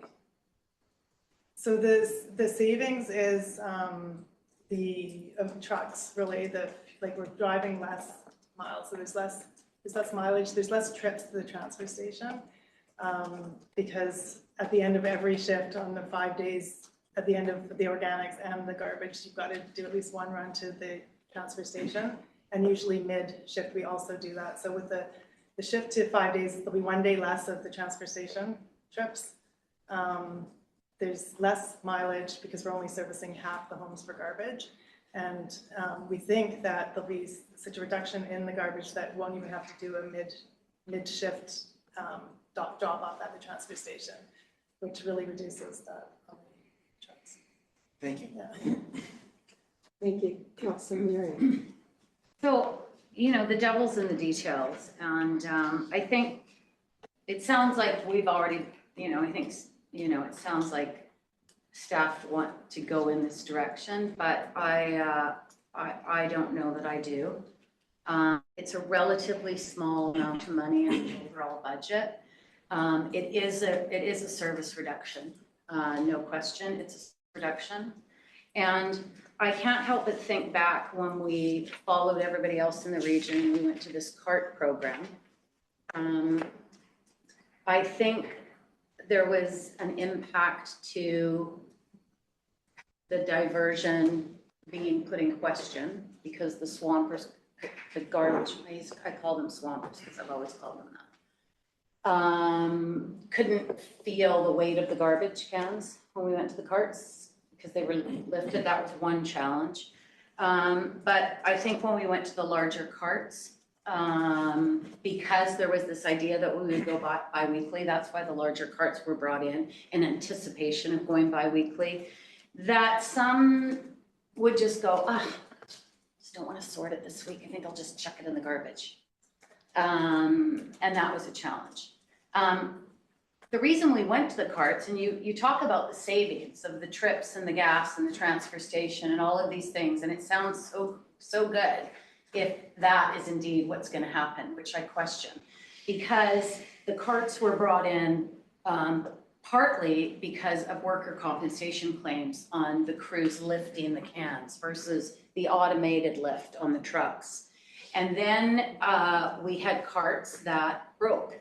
So the savings is the trucks really, we're driving less miles, so there's less mileage, there's less trips to the transfer station. Because at the end of every shift on the 5 days, at the end of the organics and the garbage, you've got to do at least one run to the transfer station. And usually mid-shift, we also do that. So with the shift to 5 days, there'll be 1 day less of the transfer station trips. There's less mileage because we're only servicing half the homes for garbage. And we think that there'll be such a reduction in the garbage that won't even have to do a mid-shift drop off at the transfer station, which really reduces that trucks. Thank you. Yeah. Thank you, Councilor Miriam. So, the devil's in the details, and I think it sounds like we've already, it sounds like staff want to go in this direction, but I don't know that I do. It's a relatively small amount of money in the overall budget. It is a service reduction, no question. It's a service reduction, and I can't help but think back when we followed everybody else in the region. We went to this CART program. I think there was an impact to the diversion being put in question because the swampers, the garbage, I call them swampers because I've always called them that, couldn't feel the weight of the garbage cans when we went to the carts because they were lifted. That was one challenge. But I think when we went to the larger carts, because there was this idea that we would go bi-weekly, that's why the larger carts were brought in anticipation of going bi-weekly, that some would just go, just don't want to sort it this week. I think I'll just chuck it in the garbage. And that was a challenge. The reason we went to the carts, and you talk about the savings of the trips and the gas and the transfer station and all of these things, and it sounds so good if that is indeed what's going to happen, which I question, because the carts were brought in partly because of worker compensation claims on the crews lifting the cans versus the automated lift on the trucks. And then we had carts that broke.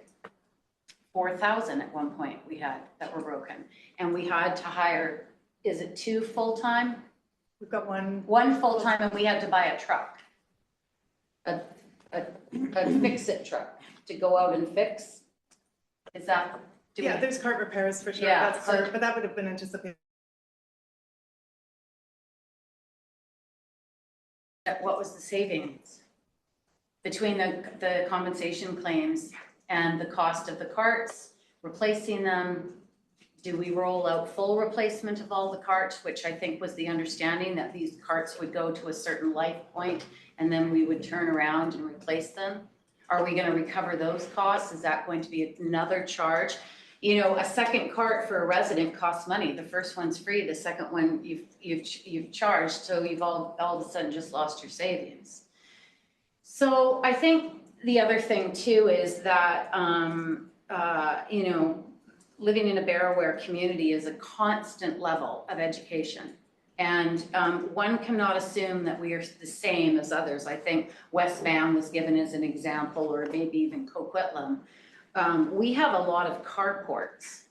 4,000 at one point we had that were broken. And we had to hire, is it 2 full-time? We've got one. One full-time, and we had to buy a truck. A fix-it truck to go out and fix. Is that? There's cart repairs for sure. Yeah, That's part, but that would have been anticipated. What was the savings? between the compensation claims and the cost of the carts, replacing them. Do we roll out full replacement of all the carts, which I think was the understanding that these carts would go to a certain life point and then we would turn around and replace them? Are we gonna recover those costs? Is that going to be another charge? You know, a second cart for a resident costs money. The first one's free, the second one you've charged, so you've all of a sudden just lost your savings. So I think the other thing too is that, you know, living in a Barrow-Ware community is a constant level of education. And one cannot assume that we are the same as others. I think West Van was given as an example, or maybe even Coquitlam. We have a lot of carports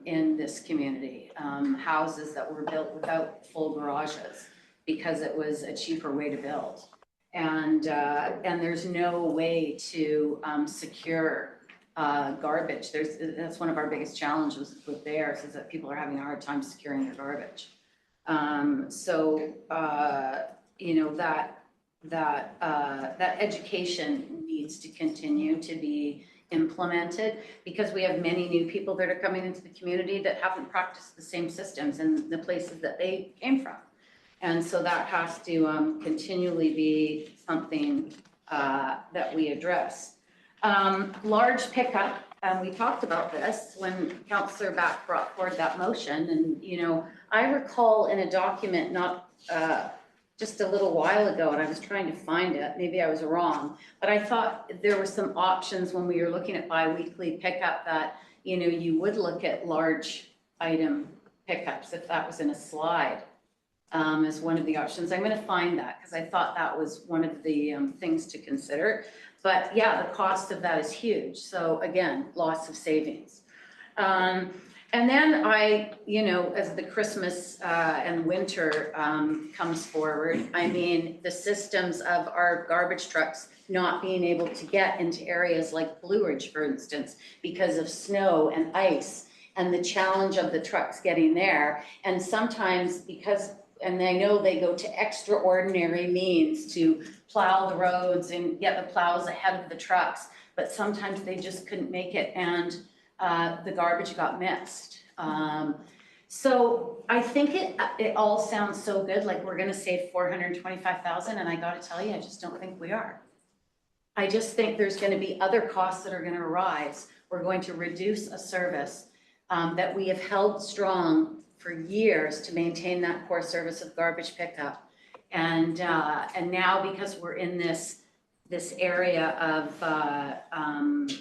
in this community, houses that were built without full garages because it was a cheaper way to build. And there's no way to secure garbage. That's one of our biggest challenges with theirs, is that people are having a hard time securing their garbage. You know, that education needs to continue to be implemented, because we have many new people that are coming into the community that haven't practiced the same systems in the places that they came from. And so that has to continually be something that we address. Large pickup, we talked about this when Councillor Back brought forward that motion. And, you know, I recall in a document not just a little while ago, and I was trying to find it, maybe I was wrong, but I thought there were some options when we were looking at bi-weekly pickup that, you know, you would look at large item pickups if that was in a slide. As one of the options. I'm going to find that because I thought that was one of the things to consider. But yeah, the cost of that is huge. So again, loss of savings. And then you know, as the Christmas and winter comes forward, I mean, the systems of our garbage trucks not being able to get into areas like Blue Ridge, for instance, because of snow and ice, and the challenge of the trucks getting there. And sometimes and I know they go to extraordinary means to plow the roads and get the plows ahead of the trucks, but sometimes they just couldn't make it, and the garbage got missed. So I think it all sounds so good, like we're gonna save $425,000, and I gotta tell you, I just don't think we are. I just think there's gonna be other costs that are gonna arise. We're going to reduce a service that we have held strong for years to maintain that core service of garbage pickup. And now, because we're in this area of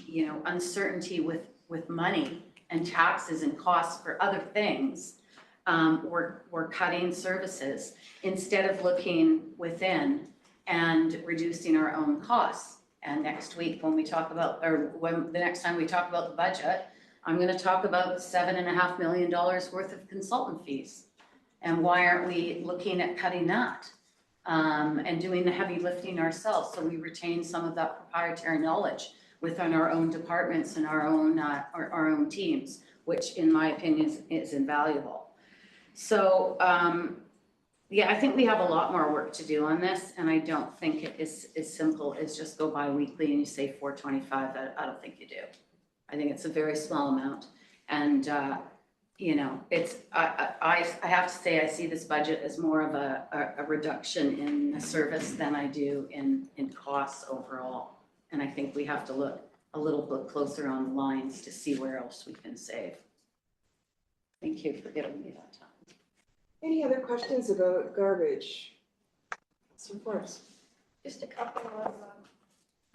you know, uncertainty with money and taxes and costs for other things, we're cutting services instead of looking within and reducing our own costs. And next week, when we talk about, or when the next time we talk about the budget, I'm going to talk about $7.5 million worth of consultant fees. And why aren't we looking at cutting that and doing the heavy lifting ourselves, so we retain some of that proprietary knowledge within our own departments and our own teams, which in my opinion is invaluable. So yeah, I think we have a lot more work to do on this, and I don't think it is as simple as just go bi-weekly and you say 425. I don't think you do. I think it's a very small amount, and you know, it's I have to say I see this budget as more of a reduction in service than I do in costs overall, and I think we have to look a little bit closer on the lines to see where else we can save. Thank you for giving me that time. Any other questions about garbage? So Forrest. Just a couple of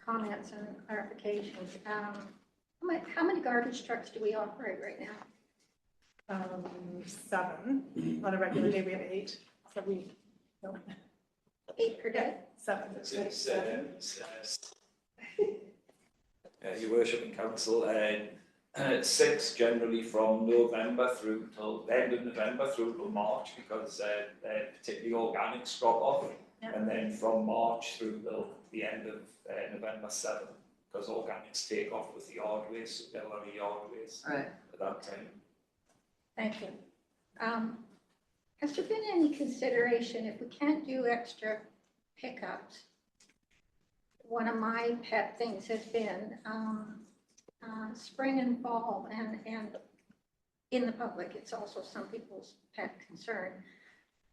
comments and clarifications. How many garbage trucks do we operate right now? 7. On a regular day, we have 8. So we, no, 8 per day? 7. Your worship and council, 6 generally from November through till the end of November through till March, because particularly organics drop off, and then from March through till the end of November 7, because organics take off with the yard waste, so they'll have a yard waste Right. at that time. Thank you. Has there been any consideration, if we can't do extra pickups, one of my pet things has been spring and fall, and in the public, it's also some people's pet concern.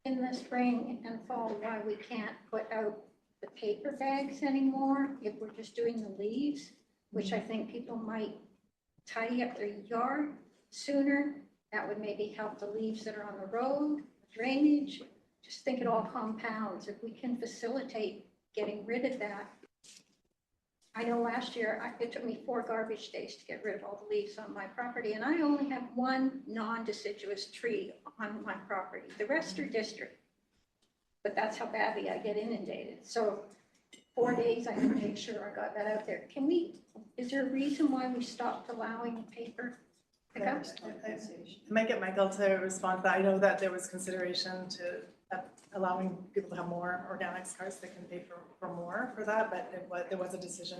In the spring and fall, why we can't put out the paper bags anymore, if we're just doing the leaves, which I think people might tidy up their yard sooner. That would maybe help the leaves that are on the road, drainage. Just think it all compounds. If we can facilitate getting rid of that. I know last year, it took me 4 garbage days to get rid of all the leaves on my property, and I only have 1 non-deciduous tree on my property. The rest are district. But that's how badly I get inundated. So 4 days, I had to make sure I got that out there. Is there a reason why we stopped allowing paper pickups? I might get Michael to respond to that. I know that there was consideration to allowing people to have more organics cards. They can pay for more for that, but there was a decision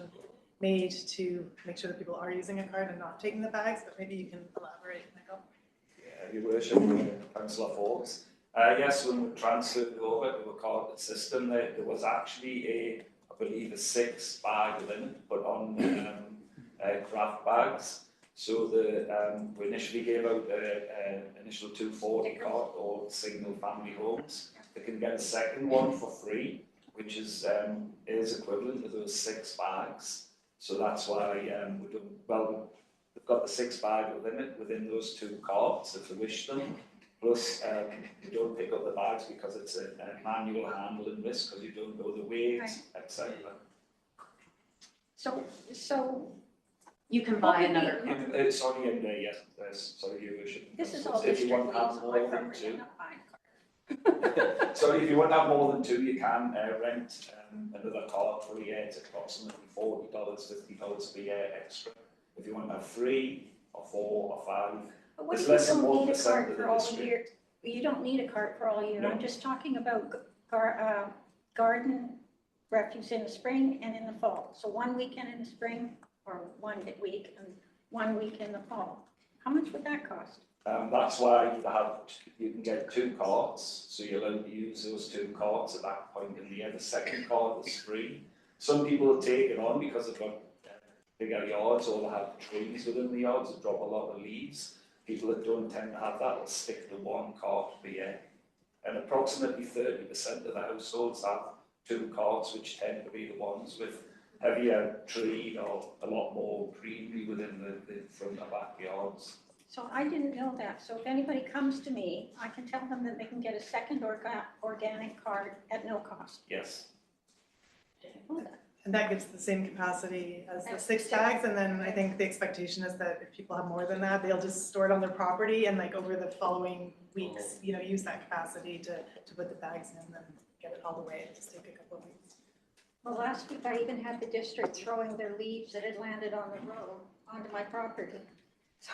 made to make sure that people are using a card and not taking the bags, but maybe you can elaborate, Michael. Yeah, Your Worship, Councillor Forbes. Yes, when we transferred over to a carded system, there was actually I believe a 6 bag limit put on craft bags. So we initially gave out initial 240 card or single family homes. They can get a second one for free, which is equivalent to those 6 bags. So that's why we don't. Well, we've got the 6 bag limit within those 2 carts if they wish them. Plus, you don't pick up the bags because it's a manual handling risk because you don't know the weight, Right. etc. So You can buy What would another be- card. Sorry, and yes, sorry, Your Worship. this is all If you district want leaves to have on more my than property. 2. I'm not buying cards. So if you want to have more than 2, you can rent another card for a year. It's approximately $40, $50 per year extra. If you want to have 3 or 4 or 5, But what It's if you less than don't need a 1% card of the for all district. year? You don't need a card for all year. No. I'm just talking about garden refuse in the spring and in the fall. So 1 weekend in the spring or 1 week and 1 week in the fall. How much would that cost? that's why you can get 2 cards, so you're allowed to use those 2 cards at that point in the year. The second card is free. Some people take it on because they've got bigger yards or they have trees within the yards that drop a lot of leaves. People that don't tend to have that will stick to 1 card per year. And approximately 30% of the households have 2 cards, which tend to be the ones with heavier tree or a lot more greenery within the front and backyards. So I didn't know that. So if anybody comes to me, I can tell them that they can get a second organic card at no cost. Yes. Didn't know that. And that gives the same capacity as the As 6 6. bags, and then I think the expectation is that if people have more than that, they'll just store it on their property and like over the following weeks, use that capacity to put the bags in and get it all the way. It'll just take a couple of weeks. Well, last week I even had the district throwing their leaves that had landed on the road onto my property. So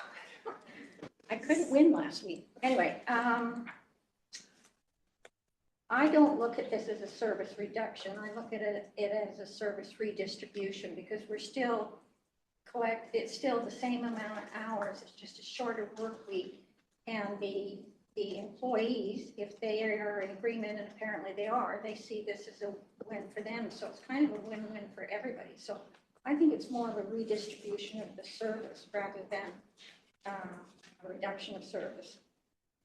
I couldn't win last week. Anyway, I don't look at this as a service reduction. I look at it as a service redistribution because we're still it's still the same amount of hours. It's just a shorter work week. And the employees, if they are in agreement, and apparently they are, they see this as a win for them. So it's kind of a win-win for everybody. So I think it's more of a redistribution of the service rather than a reduction of service.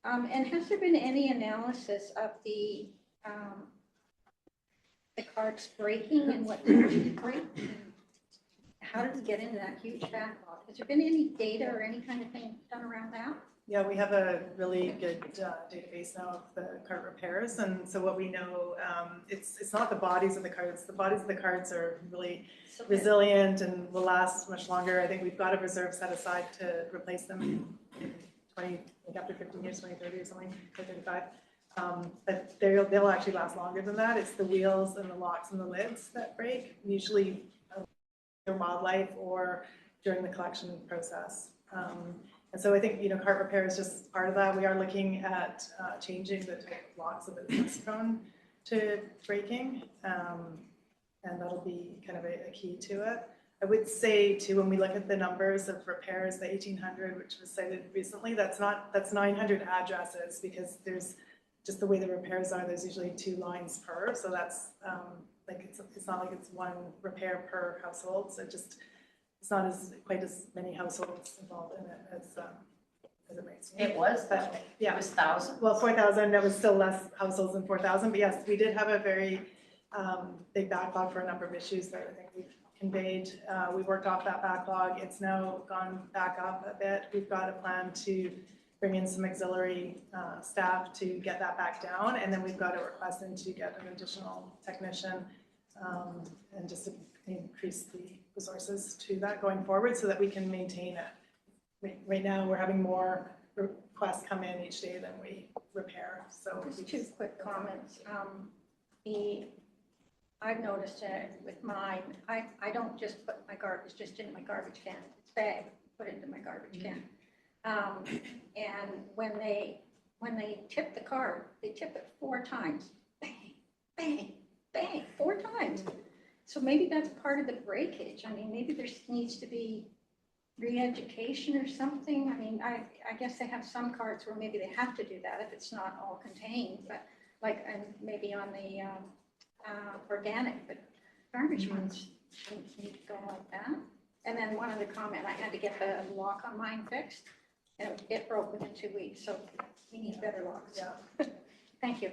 And has there been any analysis of the carts breaking and what they break? How did we get into that huge backlog? Has there been any data or any kind of thing done around that? Yeah, we have a really good database now of the cart repairs, and so what we know, it's not the bodies of the carts. The bodies of the carts are really resilient and will last much longer. I think we've got a reserve set aside to replace them in 20, like after 15 years, 2030 or something, or 35. But they'll actually last longer than that. It's the wheels and the locks and the lids that break, usually in wildlife or during the collection process. And so I think, cart repair is just part of that. We are looking at changing the type of locks so that it's less prone to breaking. And that'll be kind of a key to it. I would say too, when we look at the numbers of repairs, the 1,800, which was cited recently, that's 900 addresses because there's just the way the repairs are, there's usually 2 lines per. So that's like, it's not like it's one repair per household, so it's not quite as many households involved in it as it makes. It was, But, though. It yeah, was thousands. well, 4,000, that was still less households than 4,000, but yes, we did have a very big backlog for a number of issues that I think we've conveyed. We worked off that backlog. It's now gone back up a bit. We've got a plan to bring in some auxiliary staff to get that back down, and then we've got a request in to get an additional technician and just to increase the resources to that going forward so that we can maintain it. Right now, we're having more requests come in each day than we repair, so. Just two quick comments. I've noticed it with mine, I don't just put my garbage just in my garbage can. It's bagged, put it into my garbage can. And when they tip the card, they tip it 4 times. Bang, bang, bang, 4 times. So maybe that's part of the breakage. I mean, maybe there needs to be re-education or something. I mean, I guess they have some cards where maybe they have to do that if it's not all contained, but like, and maybe on the organic, but garbage ones shouldn't need to go like that. And then one other comment, I had to get the lock on mine fixed, and it broke within 2 weeks, so we need better locks. Yeah. Thank you.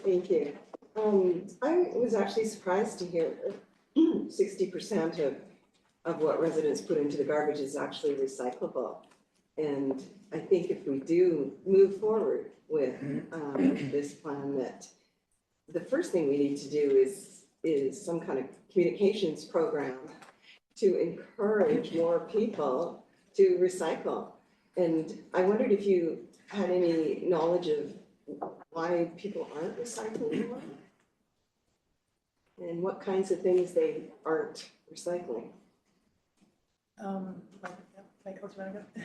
Thank you. I was actually surprised to hear that 60% of what residents put into the garbage is actually recyclable. And I think if we do move forward with this plan, that the first thing we need to do is some kind of communications program to encourage more people to recycle. And I wondered if you had any knowledge of why people aren't recycling more and what kinds of things they aren't recycling. Michael, do you want to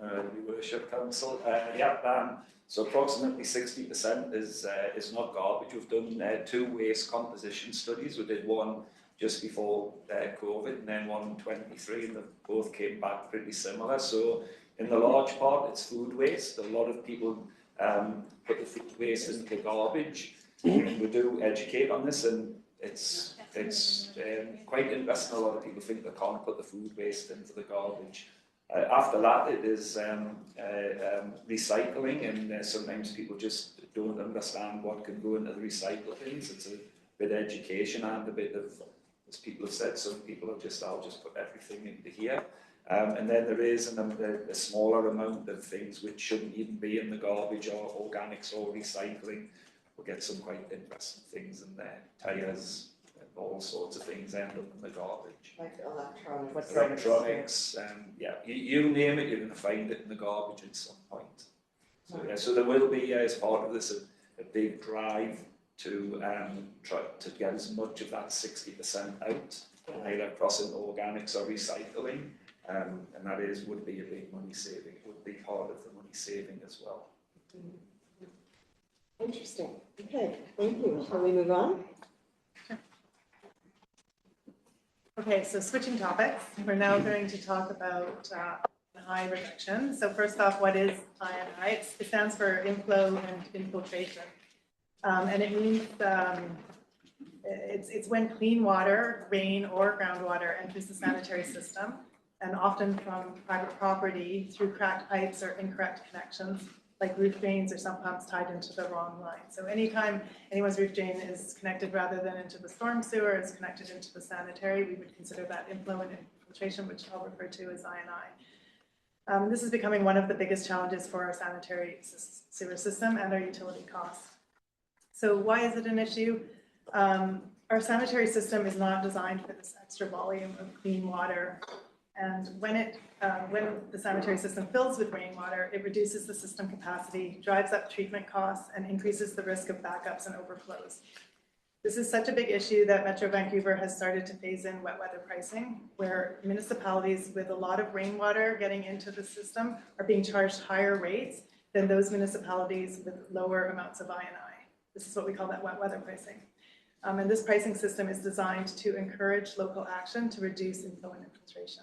go? Your Worship, Council. So approximately 60% is not garbage. We've done 2 waste composition studies. We did one just before COVID and then one in 23, and they both came back pretty similar. So in the large part, it's food waste. A lot of people put the food waste into garbage. We do educate on this, and it's quite interesting. A lot of people think they can't put the food waste into the garbage. After that, it is recycling, and sometimes people just don't understand what can go into the recycle things. It's a bit of education and a bit of, as people have said, some people have just, I'll just put everything into here. And then there is a smaller amount of things which shouldn't even be in the garbage, or organics or recycling. We'll get some quite interesting things in there, tyres, all sorts of things end up in the garbage. Like electronics. Electronics, yeah, you name it, you're going to find it in the garbage at some point. So yeah, so there will be, as part of this, a big drive to try to get as much of that 60% out, either across in organics or recycling, and that would be a big money saving. It would be part of the money saving as well. Interesting. Okay, thank you. Shall we move on? Okay, so switching topics, we're now going to talk about I&I reduction. So first off, what is I&I? It stands for inflow and infiltration. And it means it's when clean water, rain or groundwater enters the sanitary system, and often from private property through cracked pipes or incorrect connections, like roof drains or sump pumps tied into the wrong line. So anytime anyone's roof drain is connected rather than into the storm sewer, it's connected into the sanitary, we would consider that inflow and infiltration, which I'll refer to as I&I. This is becoming one of the biggest challenges for our sanitary sewer system and our utility costs. So why is it an issue? Our sanitary system is not designed for this extra volume of clean water. And when the sanitary system fills with rainwater, it reduces the system capacity, drives up treatment costs, and increases the risk of backups and overflows. This is such a big issue that Metro Vancouver has started to phase in wet weather pricing, where municipalities with a lot of rainwater getting into the system are being charged higher rates than those municipalities with lower amounts of I&I. This is what we call that wet weather pricing. And this pricing system is designed to encourage local action to reduce inflow and infiltration.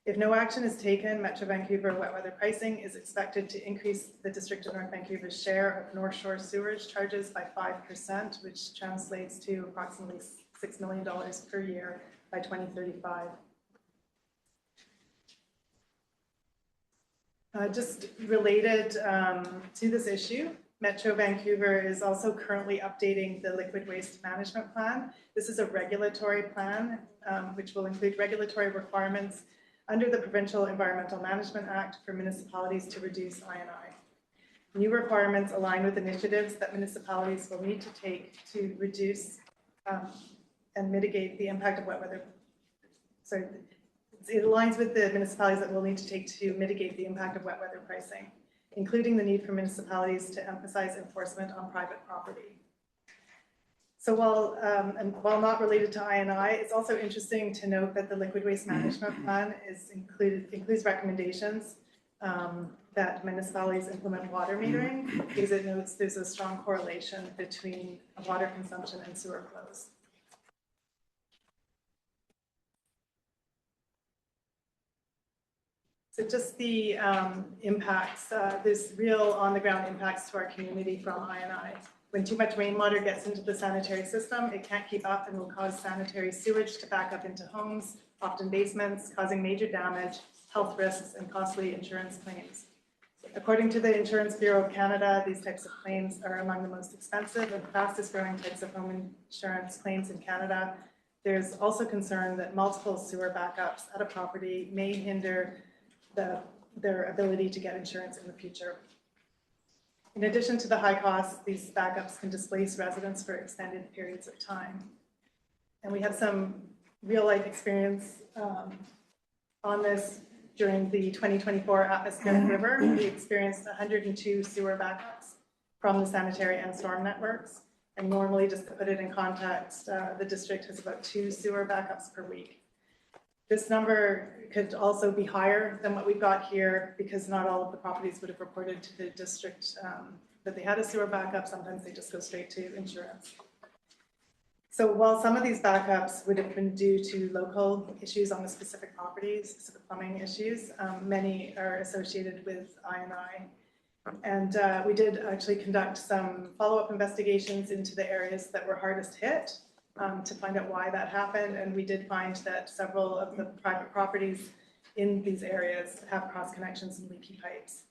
If no action is taken, Metro Vancouver wet weather pricing is expected to increase the District of North Vancouver's share of North Shore sewage charges by 5%, which translates to approximately $6 million per year by 2035. Just related to this issue, Metro Vancouver is also currently updating the liquid waste management plan. This is a regulatory plan, which will include regulatory requirements under the Provincial Environmental Management Act for municipalities to reduce I&I. New requirements align with initiatives that municipalities will need to take to reduce and mitigate the impact of wet weather. Sorry, it aligns with the municipalities that will need to take to mitigate the impact of wet weather pricing, including the need for municipalities to emphasize enforcement on private property. So while not related to I&I, it's also interesting to note that the liquid waste management plan includes recommendations that municipalities implement water metering, because it notes there's a strong correlation between water consumption and sewer flows. So just the impacts, there's real on-the-ground impacts to our community from I&I. When too much rainwater gets into the sanitary system, it can't keep up and will cause sanitary sewage to back up into homes, often basements, causing major damage, health risks, and costly insurance claims. According to the Insurance Bureau of Canada, these types of claims are among the most expensive and fastest growing types of home insurance claims in Canada. There's also concern that multiple sewer backups at a property may hinder their ability to get insurance in the future. In addition to the high costs, these backups can displace residents for extended periods of time. And we have some real life experience on this during the 2024 atmospheric river. We experienced 102 sewer backups from the sanitary and storm networks. And normally, just to put it in context, the district has about 2 sewer backups per week. This number could also be higher than what we've got here, because not all of the properties would have reported to the district that they had a sewer backup. Sometimes they just go straight to insurance. So while some of these backups would have been due to local issues on the specific properties, specific plumbing issues, many are associated with I&I. And we did actually conduct some follow-up investigations into the areas that were hardest hit, to find out why that happened, and we did find that several of the private properties in these areas have cross connections and leaky pipes.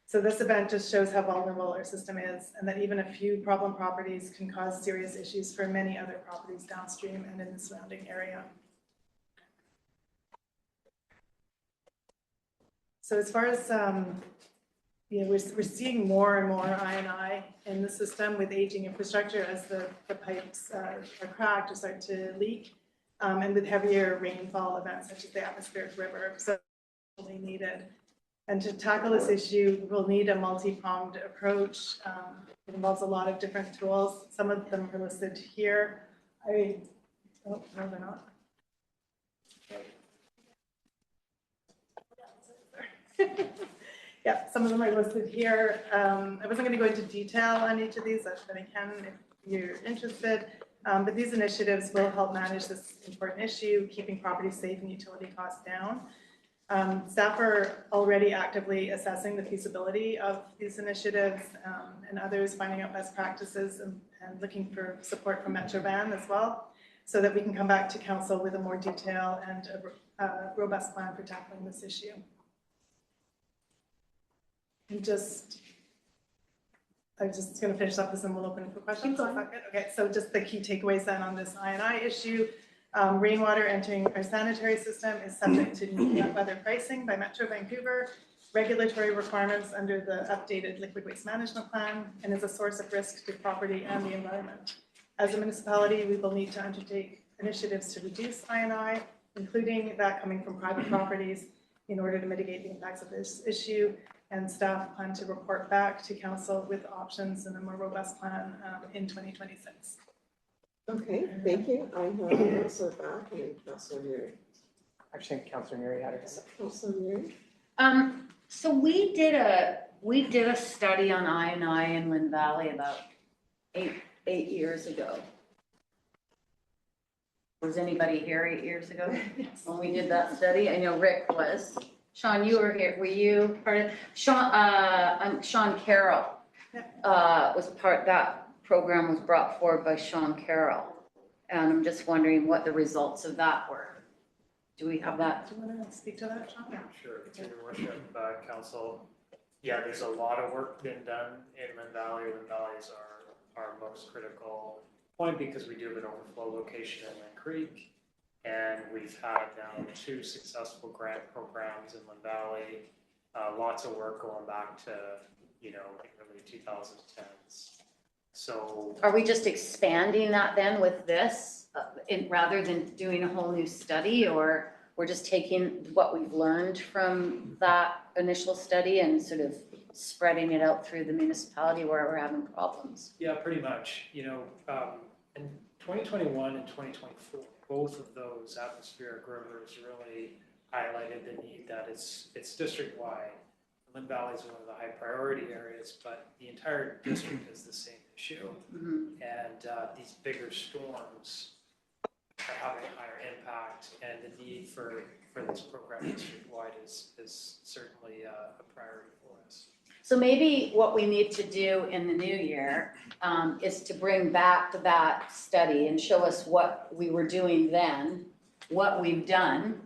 So this event just shows how vulnerable our system is, and that even a few problem properties can cause serious issues for many other properties downstream and in the surrounding area. So as far as we're seeing more and more I&I in the system with aging infrastructure as the pipes are cracked or start to leak, and with heavier rainfall events such as the atmospheric river. So it's really needed. And to tackle this issue, we'll need a multi-pronged approach. It involves a lot of different tools. Some of them are listed here. Oh, no, they're not. Yeah, some of them are listed here. I wasn't going to go into detail on each of these, but I can if you're interested. But these initiatives will help manage this important issue, keeping properties safe and utility costs down. Staff are already actively assessing the feasibility of these initiatives, and others finding out best practices and looking for support from Metro Van as well, so that we can come back to council with a more detailed and a robust plan for tackling this issue. And I'm just going to finish up this and we'll open it for questions. Okay, so just the key takeaways then on this I&I issue. Rainwater entering our sanitary system is subject to wet weather pricing by Metro Vancouver, regulatory requirements under the updated liquid waste management plan, and is a source of risk to property and the environment. As a municipality, we will need to undertake initiatives to reduce I&I, including that coming from private properties, in order to mitigate the impacts of this issue. And staff plan to report back to council with options and a more robust plan in 2026. Okay, thank you. I have Councillor Back and Councillor Murray. Actually, Councillor Murray had it. Councillor Murray? So we did a study on I&I in Lynn Valley about eight years ago. Was anybody here 8 years ago when we did that study? I know Rick was. Sean, you were here. Were you part of, Sean Carroll was part, that program was brought forward by Sean Carroll. And I'm just wondering what the results of that were. Do we have that? Do you want to speak to that, Sean? Sure, through your worship, council. Yeah, there's a lot of work been done in Lynn Valley. Lynn Valley is our most critical point because we do have an overflow location in Lynn Creek. And we've had now 2 successful grant programs in Lynn Valley. Lots of work going back to, early 2010s. So. Are we just expanding that then with this, rather than doing a whole new study, or we're just taking what we've learned from that initial study and sort of spreading it out through the municipality where we're having problems? Yeah, pretty much. In 2021 and 2024, both of those atmospheric rivers really highlighted the need that it's district-wide. Lynn Valley is one of the high priority areas, but the entire district has the same issue. Mm-hmm. And these bigger storms are having a higher impact, and the need for this program district-wide is certainly a priority for us. So maybe what we need to do in the new year is to bring back that study and show us what we were doing then, what we've done,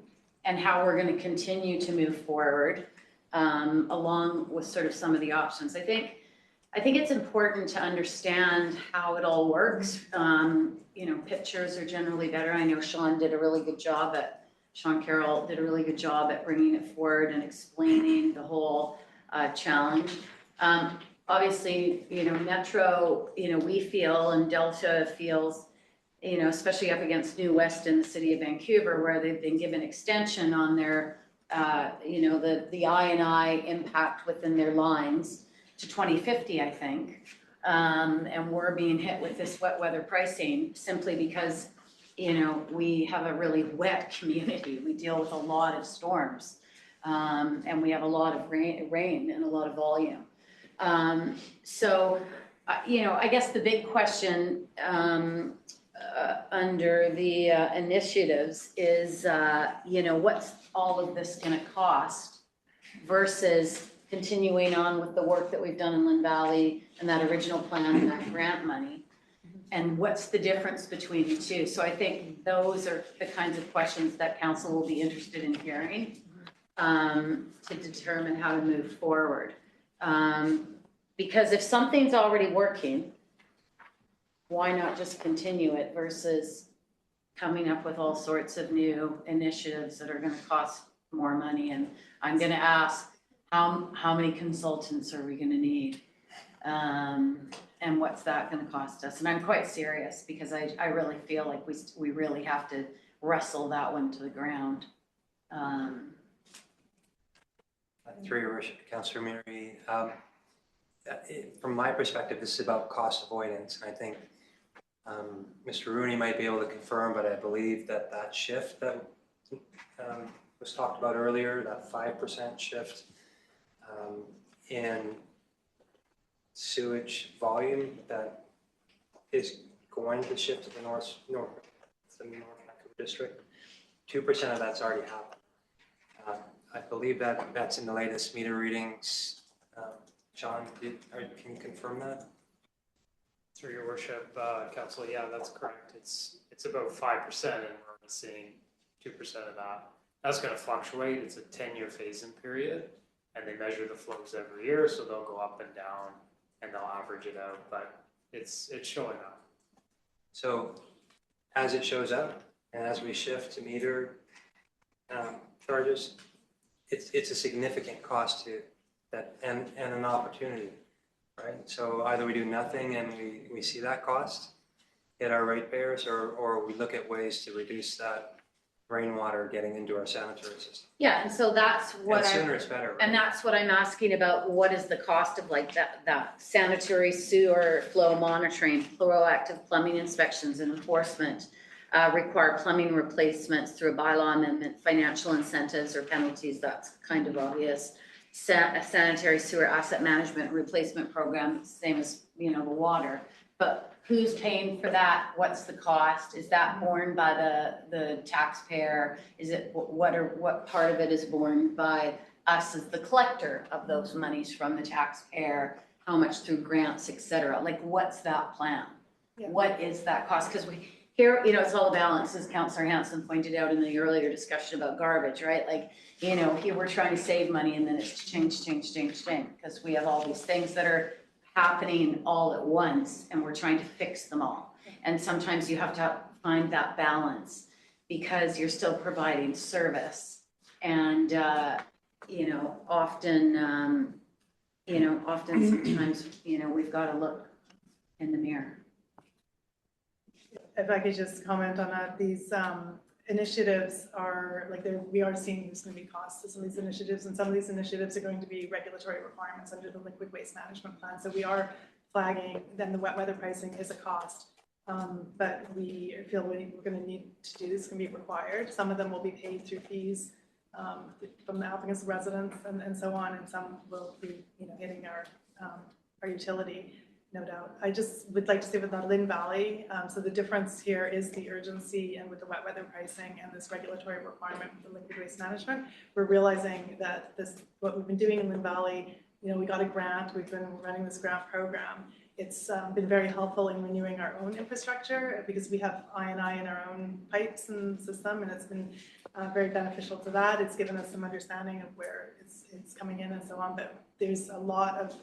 and how we're going to continue to move forward along with sort of some of the options. I think it's important to understand how it all works. Pictures are generally better. I know Sean Carroll did a really good job at bringing it forward and explaining the whole challenge. Obviously, Metro, we feel, and Delta feels, especially up against New West in the city of Vancouver, where they've been given extension on their, the I&I impact within their lines to 2050, I think. And we're being hit with this wet weather pricing simply because, we have a really wet community. We deal with a lot of storms. And we have a lot of rain and a lot of volume. So, I guess the big question under the initiatives is, what's all of this going to cost versus continuing on with the work that we've done in Lynn Valley and that original plan and that grant money? And what's the difference between the two? So I think those are the kinds of questions that council will be interested in hearing to determine how to move forward. Because if something's already working, why not just continue it versus coming up with all sorts of new initiatives that are going to cost more money? And I'm going to ask, how many consultants are we going to need? And what's that going to cost us? And I'm quite serious because I really feel like we really have to wrestle that one to the ground. Through your worship, Councillor Mary, from my perspective, this is about cost avoidance. And I think Mr. Rooney might be able to confirm, but I believe that shift that was talked about earlier, that 5% shift in sewage volume that is going to shift to the North Vancouver district, 2% of that's already happened. I believe that that's in the latest meter readings. John, can you confirm that? Through your worship, council, yeah, that's correct. It's about 5%, and we're seeing 2% of that. That's going to fluctuate. It's a 10-year phase-in period, and they measure the flows every year, so they'll go up and down, and they'll average it out. But it's showing up. So, as it shows up, and as we shift to meter charges, it's a significant cost to that, and an opportunity, right? So either we do nothing and we see that cost hit our ratepayers, or we look at ways to reduce that rainwater getting into our sanitary system. Yeah, and so that's what And sooner it's better. Right? And that's what I'm asking about. What is the cost of like that sanitary sewer flow monitoring, proactive plumbing inspections and enforcement, require plumbing replacements through a bylaw amendment, financial incentives or penalties? That's kind of obvious. A sanitary sewer asset management replacement program, same as the water. But who's paying for that? What's the cost? Is that borne by the taxpayer? Is it, what part of it is borne by us as the collector of those monies from the taxpayer? How much through grants, et cetera? Like, what's that plan? Yeah. What is that cost? Because we, here, you know, it's all a balance, as Councillor Hanson pointed out in the earlier discussion about garbage, right? Like, you know, here we're trying to save money and then it's change, because we have all these things that are happening all at once and we're trying to fix them all. And sometimes you have to find that balance because you're still providing service. And, you know, often sometimes, you know, we've got to look in the mirror. If I could just comment on that, these initiatives are, like, we are seeing there's going to be costs to some of these initiatives, and some of these initiatives are going to be regulatory requirements under the liquid waste management plan. So we are flagging, then the wet weather pricing is a cost, but we feel we're going to need to do this, going to be required. Some of them will be paid through fees from the applicants, residents, and so on, and some will be, you know, hitting our utility. No doubt. I just would like to say with the Lynn Valley, so the difference here is the urgency, and with the wet weather pricing and this regulatory requirement for liquid waste management, we're realizing that what we've been doing in Lynn Valley, you know, we got a grant, we've been running this grant program. It's been very helpful in renewing our own infrastructure because we have I&I in our own pipes and system, and it's been very beneficial to that. It's given us some understanding of where it's coming in and so on, but there's a lot of,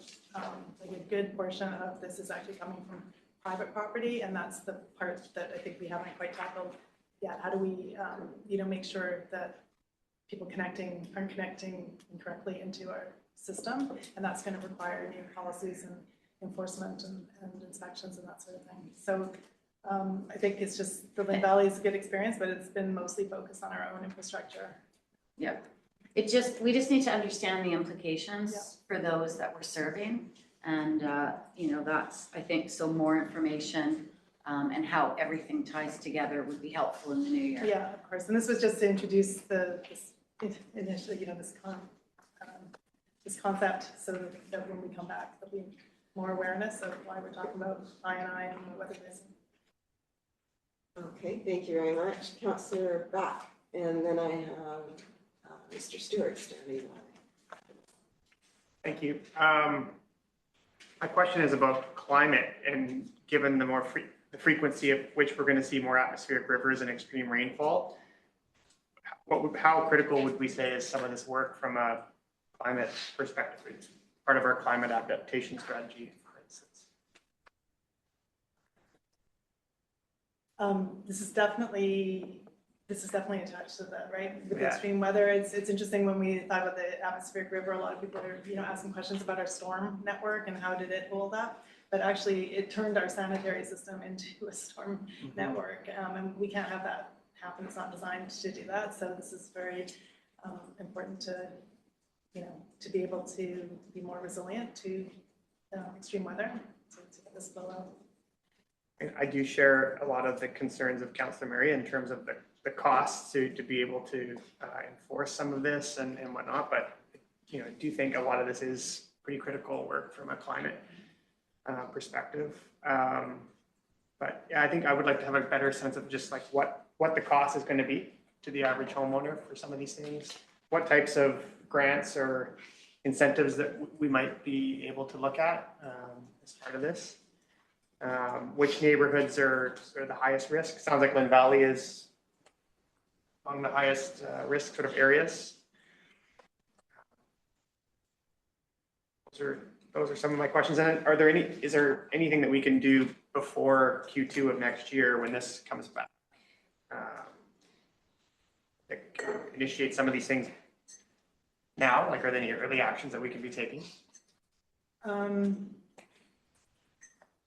like a good portion of this is actually coming from private property, and that's the part that I think we haven't quite tackled yet. How do we, you know, make sure that people aren't connecting incorrectly into our system, and that's going to require new policies and enforcement and inspections and that sort of thing. So I think it's just the Lynn Valley is a good experience, but it's been mostly focused on our own infrastructure. Yep. We just need to understand the implications for those that we're serving. And, you know, that's, I think, so more information and how everything ties together would be helpful in the new year. Yeah, of course. And this was just to introduce this initially, you know, this concept, so that when we come back, there'll be more awareness of why we're talking about I&I and weather pricing. Okay, thank you very much. Councillor Back, and then I have Mr. Stewart standing by. Thank you. My question is about climate, and given the frequency of which we're going to see more atmospheric rivers and extreme rainfall, how critical would we say is some of this work from a climate perspective? It's part of our climate adaptation strategy, for instance. This is definitely attached to that, right? With the extreme weather, it's interesting when we thought about the atmospheric river, a lot of people are, you know, asking questions about our storm network and how did it hold up. But actually, it turned our sanitary system into a storm network, and we can't have that happen. It's not designed to do that. So this is very important to, you know, to be able to be more resilient to extreme weather. So to get this flow out. I do share a lot of the concerns of Councillor Murray in terms of the costs to be able to enforce some of this and whatnot, but, you know, I do think a lot of this is pretty critical work from a climate perspective. But yeah, I think I would like to have a better sense of just like what the cost is going to be to the average homeowner for some of these things, what types of grants or incentives that we might be able to look at as part of this. Which neighborhoods are the highest risk? Sounds like Lynn Valley is among the highest risk sort of areas. Those are some of my questions. And is there anything that we can do before Q2 of next year when this comes back? Initiate some of these things now? Like, are there any early actions that we can be taking?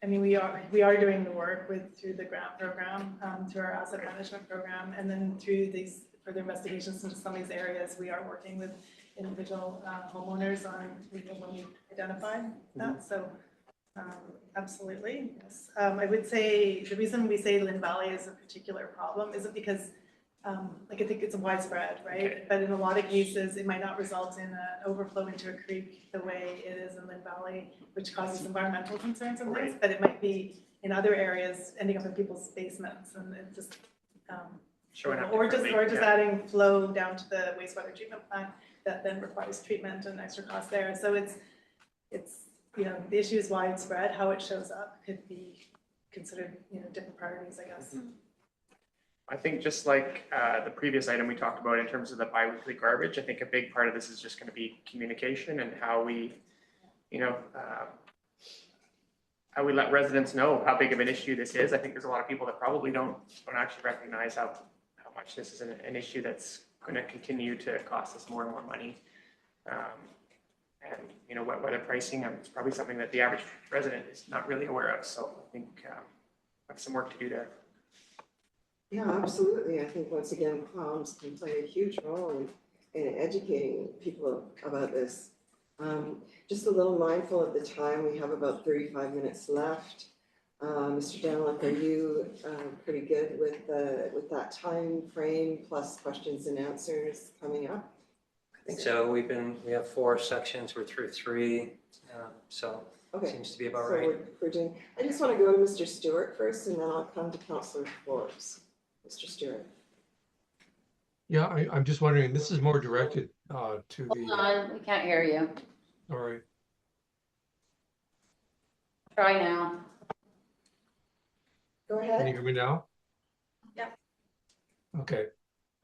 I mean, we are doing the work through the grant program, through our asset management program, and then through these further investigations into some of these areas, we are working with individual homeowners on when we identify that. So absolutely, yes. I would say the reason we say Lynn Valley is a particular problem isn't because like, I think it's widespread, right? Okay. But in a lot of cases, it might not result in an overflow into a creek the way it is in Lynn Valley, which causes environmental concerns and things, but it might be in other areas, ending up in people's basements, and it just, Showing up or just differently, yeah. adding flow down to the wastewater treatment plant that then requires treatment and extra cost there. So it's, the issue is widespread. How it shows up could be considered, different priorities, I guess. I think just like the previous item we talked about in terms of the biweekly garbage, I think a big part of this is just going to be communication and how we, how we let residents know how big of an issue this is. I think there's a lot of people that probably don't actually recognize how much this is an issue that's going to continue to cost us more and more money. And wet weather pricing is probably something that the average resident is not really aware of. So I think we have some work to do there. Yeah, absolutely. I think once again, palms can play a huge role in educating people about this. Just a little mindful of the time. We have about 35 minutes left. Mr. Daniluk, are you pretty good with that time frame plus questions and answers coming up? I think so. We have 4 sections. We're through 3, so Okay. seems to be about So right. we're doing. I just want to go to Mr. Stewart first, and then I'll come to Councillor Forbes. Mr. Stewart. Yeah, I'm just wondering, this is more directed to the. Hold on, we can't hear you. All right. Try now. Go Can ahead. you hear me now? Yeah. Okay.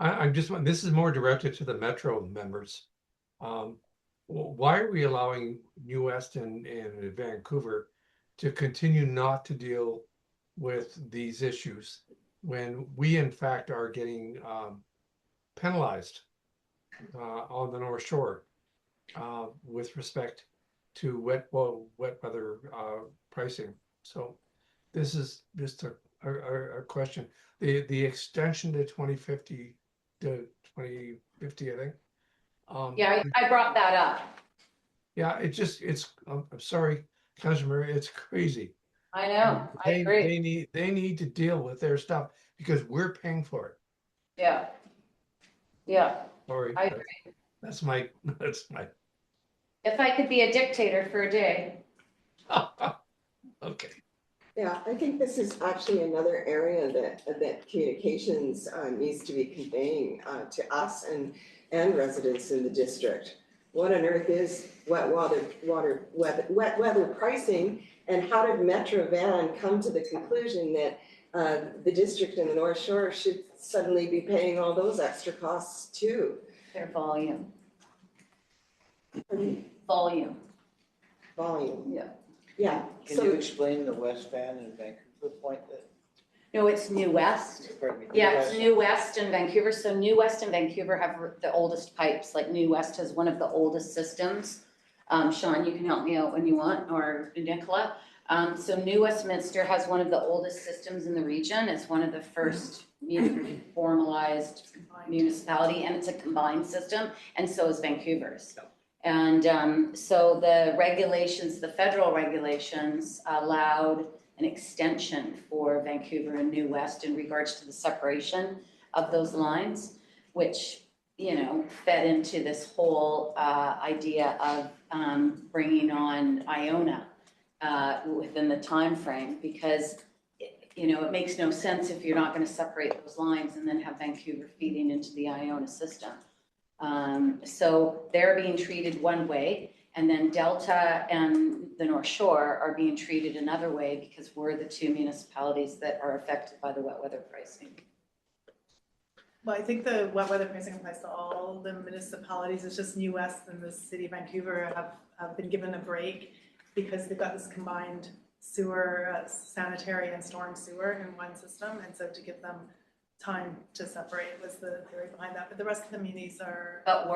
I'm just, this is more directed to the Metro members. Why are we allowing New West and Vancouver to continue not to deal with these issues when we in fact are getting penalized on the North Shore with respect to wet weather pricing? So this is just a question. The extension to 2050 to 2050, I think. Yeah, I brought that up. Yeah, I'm sorry, Councilor, it's crazy. I know, I agree. They need to deal with their stuff because we're paying for it. Yeah. Sorry, I agree. that's my. If I could be a dictator for a day. Okay. Yeah, I think this is actually another area that communications needs to be conveying to us and residents in the district. What on earth is wet weather pricing, and how did Metro Van come to the conclusion that the district and the North Shore should suddenly be paying all those extra costs too? Their volume. Pardon? Volume. Volume. Yeah. Can you explain the West Van and Vancouver point that? No, it's New West. Pardon me, Yeah, West? it's New West and Vancouver. So New West and Vancouver have the oldest pipes. Like New West has one of the oldest systems. Sean, you can help me out when you want, or Nicola. So New Westminster has one of the oldest systems in the region. It's one of the first formalized municipality, and it's a combined system, and so is Vancouver's. And so the regulations, the federal regulations allowed an extension for Vancouver and New West in regards to the separation of those lines, which, fed into this whole idea of bringing on Iona within the time frame, because it makes no sense if you're not going to separate those lines and then have Vancouver feeding into the Iona system. So they're being treated one way, and then Delta and the North Shore are being treated another way because we're the 2 municipalities that are affected by the wet weather pricing. Well, I think the wet weather pricing applies to all the municipalities. It's just New West and the city of Vancouver have been given a break because they've got this combined sewer, sanitary and storm sewer in one system. And so to give them time to separate was the theory behind that. But the rest of the munis are. But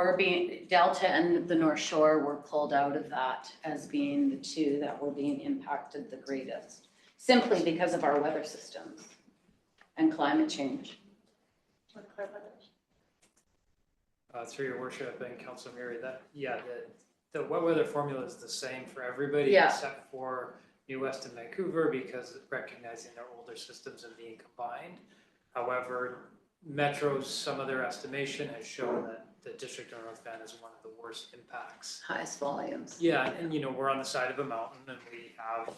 Delta and the North Shore were pulled out of that as being the 2 that were being impacted the greatest, simply because of our weather systems and climate change. Through your worship and Council Mary, the wet weather formula is the same for everybody Yeah. except for New West and Vancouver, because recognizing their older systems and being combined. However, Metro's, some of their estimation has shown that the district of North Van is one of the worst impacts. Highest volumes. Yeah, and we're on the side of a mountain and we have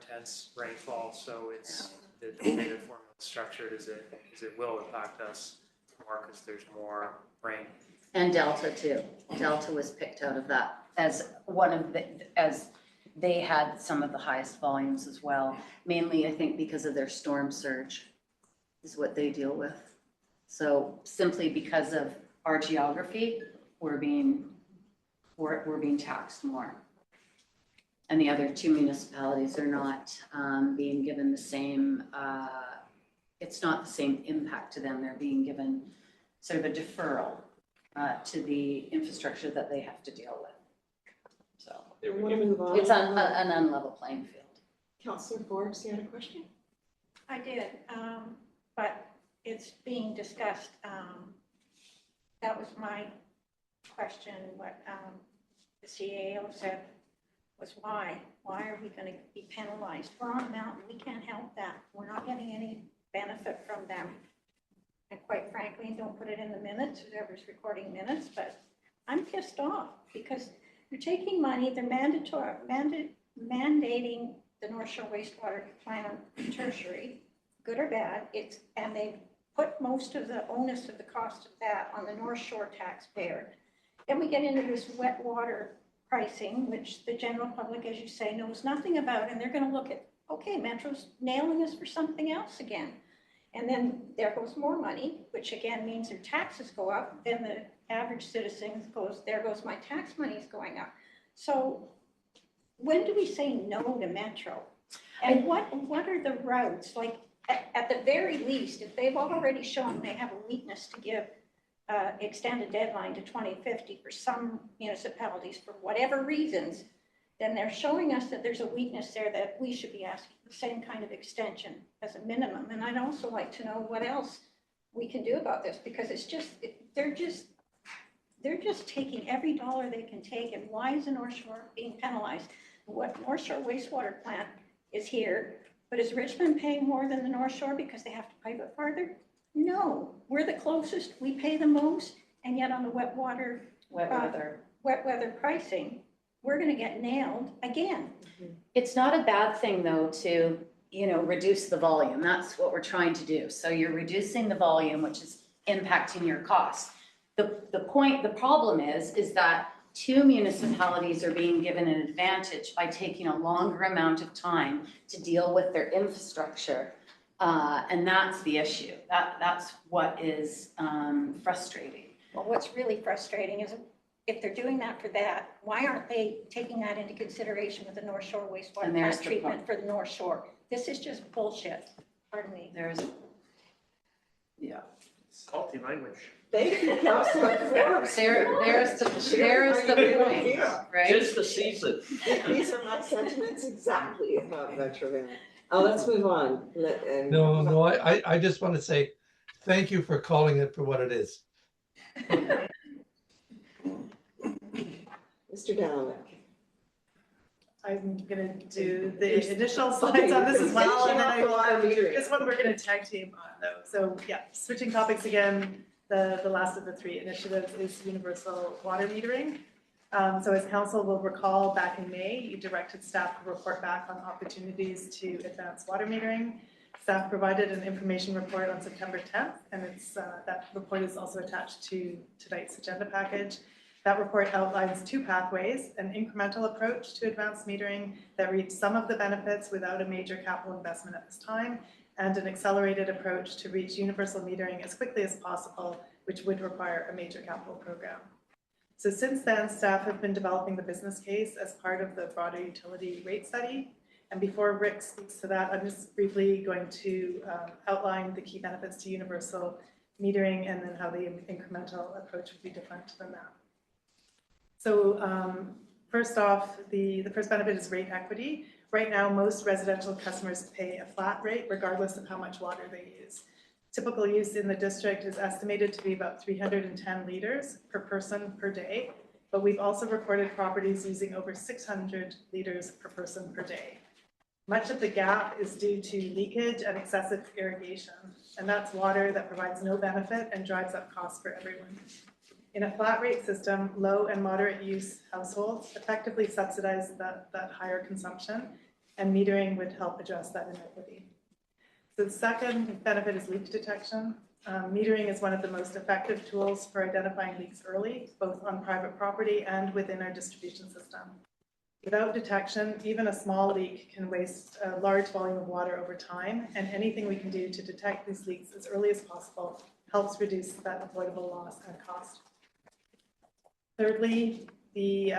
intense rainfall, so it's the way the formula is structured is it will impact us more because there's more rain. And Delta too. Delta was picked out of that as one of the, as they had some of the highest volumes as well. Mainly, I think, because of their storm surge is what they deal with. So simply because of our geography, we're being taxed more. And the other two municipalities are not being given the same, it's not the same impact to them. They're being given sort of a deferral to the infrastructure that they have to deal with. So I want to move on. it's an unlevel playing field. Councillor Forbes, you had a question? I did, but it's being discussed. That was my question. What the CAO said was why? Why are we going to be penalized? We're on a mountain. We can't help that. We're not getting any benefit from them. And quite frankly, don't put it in the minutes, whoever's recording minutes, but I'm pissed off because they're taking money, they're mandating the North Shore wastewater plant tertiary, good or bad, and they've put most of the onus of the cost of that on the North Shore taxpayer. Then we get into this wet water pricing, which the general public, as you say, knows nothing about, and they're going to look at, okay, Metro's nailing us for something else again. And then there goes more money, which again means their taxes go up. Then the average citizen goes, there goes my tax money is going up. So when do we say no to Metro? And what are the routes? Like at the very least, if they've already shown they have a weakness to give extended deadline to 2050 for some municipalities for whatever reasons, then they're showing us that there's a weakness there that we should be asking the same kind of extension as a minimum. And I'd also like to know what else we can do about this, because it's just, they're just taking every dollar they can take. And why is the North Shore being penalized? What North Shore wastewater plant is here, but is Richmond paying more than the North Shore because they have to pipe it farther? No, we're the closest, we pay the most, and yet on the wet weather pricing, we're going to get nailed again. It's not a bad thing though to, reduce the volume. That's what we're trying to do. So you're reducing the volume, which is impacting your costs. The problem is that two municipalities are being given an advantage by taking a longer amount of time to deal with their infrastructure. And that's the issue. That's what is frustrating. Well, what's really frustrating is if they're doing that for that, why aren't they taking that into consideration with the North Shore wastewater plant treatment for the North Shore? This is just bullshit. Pardon me. Yeah. Salty language. Thank you, Councillor Forbes. There's the point, right? Just the season. These are my sentiments exactly about Metro Van. Let's move on. No, I just want to say thank you for calling it for what it is. Mr. Dallinick. I'm gonna do the initial slides on this as well, and then this one we're gonna tag team on though. So yeah, switching topics again, the last of the three initiatives is universal water metering. So as council will recall, back in May, you directed staff to report back on opportunities to advance water metering. Staff provided an information report on September 10th, and that report is also attached to tonight's agenda package. That report outlines two pathways: an incremental approach to advanced metering that reaps some of the benefits without a major capital investment at this time, and an accelerated approach to reach universal metering as quickly as possible, which would require a major capital program. So since then, staff have been developing the business case as part of the broader utility rate study. And before Rick speaks to that, I'm just briefly going to outline the key benefits to universal metering and then how the incremental approach would be different than that. So first off, the first benefit is rate equity. Right now, most residential customers pay a flat rate regardless of how much water they use. Typical use in the district is estimated to be about 310 liters per person per day, but we've also recorded properties using over 600 liters per person per day. Much of the gap is due to leakage and excessive irrigation, and that's water that provides no benefit and drives up costs for everyone. In a flat rate system, low and moderate use households effectively subsidize that higher consumption, and metering would help address that inequity. So the second benefit is leak detection. Metering is one of the most effective tools for identifying leaks early, both on private property and within our distribution system. Without detection, even a small leak can waste a large volume of water over time, and anything we can do to detect these leaks as early as possible helps reduce that avoidable loss and cost. Thirdly, the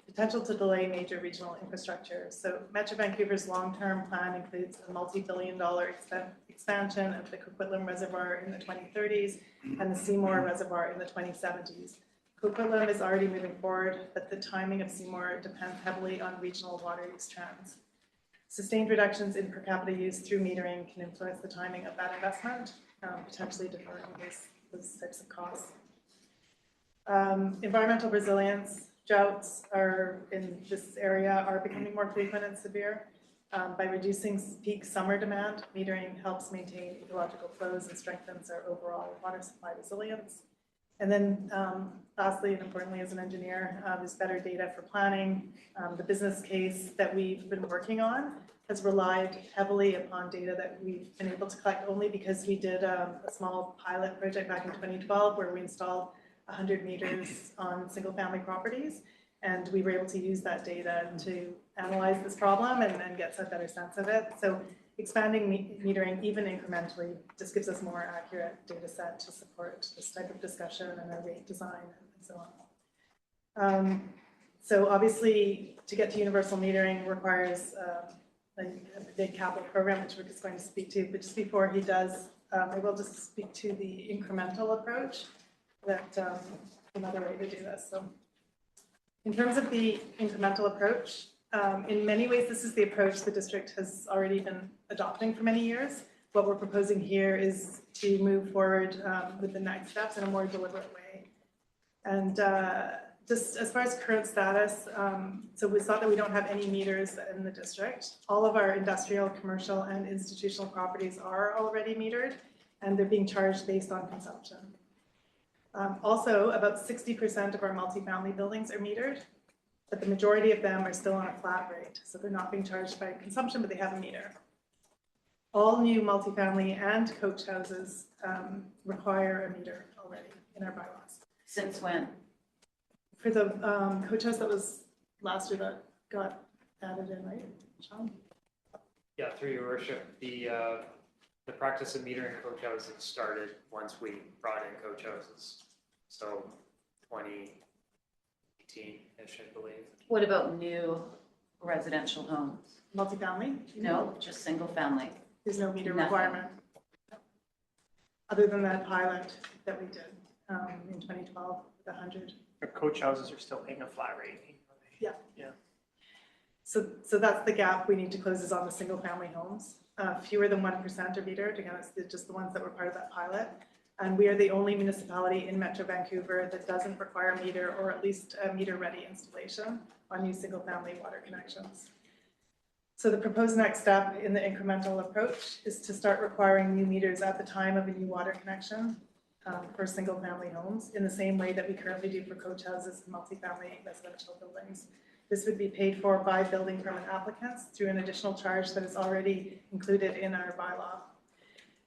potential to delay major regional infrastructure. So Metro Vancouver's long-term plan includes a multi-billion-dollar expansion of the Coquitlam Reservoir in the 2030s and the Seymour Reservoir in the 2070s. Coquitlam is already moving forward, but the timing of Seymour depends heavily on regional water use trends. Sustained reductions in per capita use through metering can influence the timing of that investment, potentially deferring those types of costs. Environmental resilience. Droughts are in this area are becoming more frequent and severe. By reducing peak summer demand, metering helps maintain ecological flows and strengthens our overall water supply resilience. And then lastly, and importantly as an engineer, is better data for planning. The business case that we've been working on has relied heavily upon data that we've been able to collect only because we did a small pilot project back in 2012 where we installed 100 meters on single family properties. And we were able to use that data to analyze this problem and get a better sense of it. So expanding metering even incrementally just gives us more accurate data set to support this type of discussion and our rate design and so on. So obviously to get to universal metering requires a big capital program, which Rick is going to speak to, but just before he does, I will just speak to the incremental approach that another way to do this. So in terms of the incremental approach, in many ways, this is the approach the district has already been adopting for many years. What we're proposing here is to move forward with the next steps in a more deliberate way. And just as far as current status, so we saw that we don't have any meters in the district. All of our industrial, commercial, and institutional properties are already metered, and they're being charged based on consumption. Also, about 60% of our multifamily buildings are metered, but the majority of them are still on a flat rate. So they're not being charged by consumption, but they have a meter. All new multifamily and coach houses require a meter already in our bylaws. Since when? For the coach house that was last year that got added in, right, Sean? Yeah, through your worship, the practice of metering coach houses started once we brought in coach houses. So 2018-ish, I believe. What about new residential homes? Multifamily? No, just single family. There's no meter Nothing. requirement. Other than that pilot that we did in 2012, the 100. The coach houses are still paying a flat rate. Yeah. Yeah. So that's the gap we need to close is on the single family homes. Fewer than 1% are metered. Again, it's just the ones that were part of that pilot. And we are the only municipality in Metro Vancouver that doesn't require a meter or at least a meter ready installation on new single family water connections. So the proposed next step in the incremental approach is to start requiring new meters at the time of a new water connection for single family homes in the same way that we currently do for coach houses and multifamily residential buildings. This would be paid for by building permit applicants through an additional charge that is already included in our bylaw.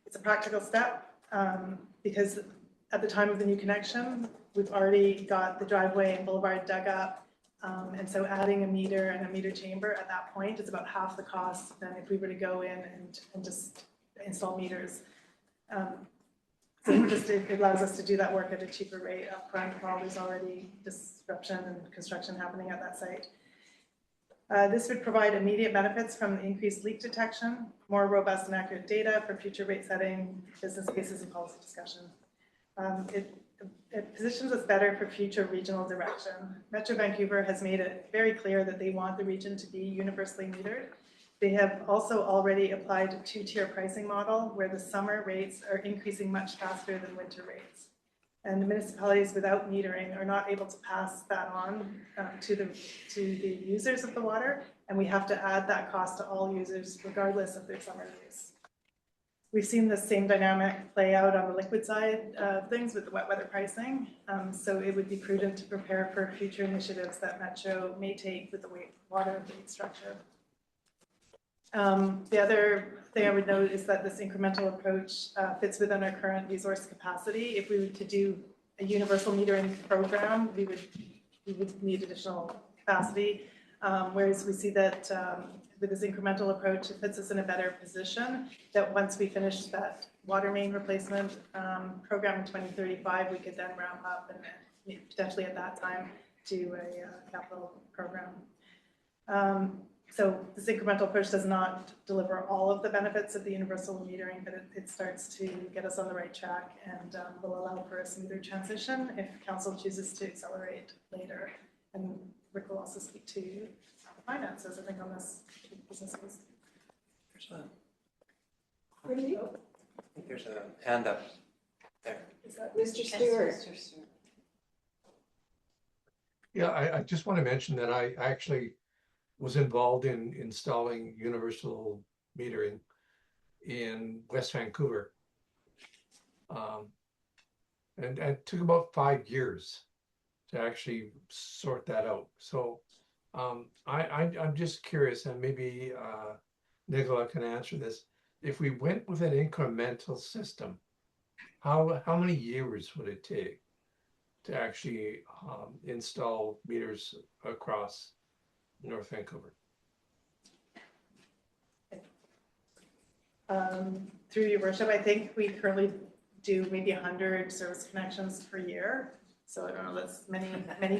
It's a practical step because at the time of the new connection, we've already got the driveway and boulevard dug up. And so adding a meter and a meter chamber at that point is about half the cost than if we were to go in and just install meters. So it allows us to do that work at a cheaper rate upfront while there's already disruption and construction happening at that site. This would provide immediate benefits from increased leak detection, more robust and accurate data for future rate setting, business cases, and policy discussion. It positions us better for future regional direction. Metro Vancouver has made it very clear that they want the region to be universally metered. They have also already applied a two-tier pricing model where the summer rates are increasing much faster than winter rates. And the municipalities without metering are not able to pass that on to the users of the water, and we have to add that cost to all users regardless of their summer use. We've seen the same dynamic play out on the liquid side of things with the wet weather pricing. So it would be prudent to prepare for future initiatives that Metro may take with the water rate structure. The other thing I would note is that this incremental approach fits within our current resource capacity. If we were to do a universal metering program, we would need additional capacity. Whereas we see that with this incremental approach, it puts us in a better position that once we finish that water main replacement program in 2035, we could then ramp up and potentially at that time do a capital program. So this incremental approach does not deliver all of the benefits of the universal metering, but it starts to get us on the right track and will allow for a smoother transition if council chooses to accelerate later. And Rick will also speak to finances, I think, on this business case. Where do you? I think there's a hand up there. Is that Mr. Stewart? Yeah, I just want to mention that I actually was involved in installing universal metering in West Vancouver. And it took about 5 years to actually sort that out. So I'm just curious, and maybe Nicola can answer this. If we went with an incremental system, how many years would it take to actually install meters across North Vancouver? Through your worship, I think we currently do maybe 100 service connections per year. So I don't know, that's many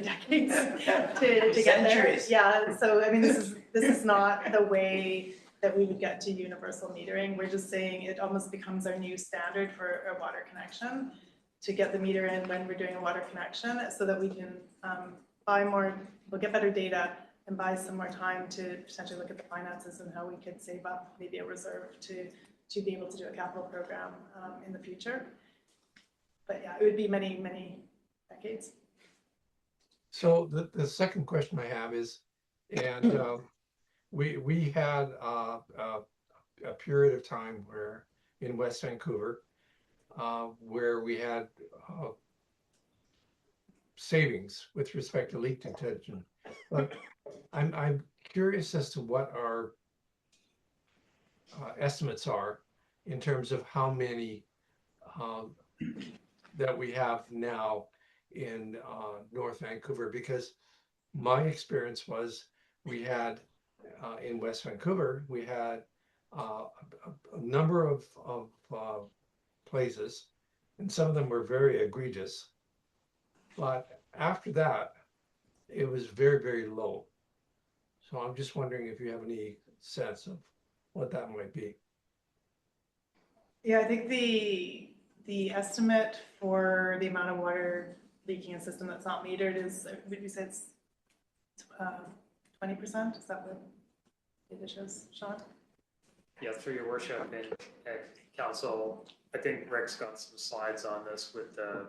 decades to get there. Centuries. Yeah, so I mean, this is not the way that we would get to universal metering. We're just saying it almost becomes our new standard for a water connection to get the meter in when we're doing a water connection so that we can buy more, we'll get better data and buy some more time to potentially look at the finances and how we could save up maybe a reserve to be able to do a capital program in the future. But yeah, it would be many decades. So the second question I have is, and we had a period of time where in West Vancouver, where we had savings with respect to leak detection. But I'm curious as to what our estimates are in terms of how many that we have now in North Vancouver, because my experience was we had in West Vancouver, we had a number of places, and some of them were very egregious. But after that, it was very low. So I'm just wondering if you have any sense of what that might be. Yeah, I think the estimate for the amount of water leaking in a system that's not metered is, would you say it's 20%? Is that what it shows, Sean? Yeah, through your worship and council, I think Rick's got some slides on this with the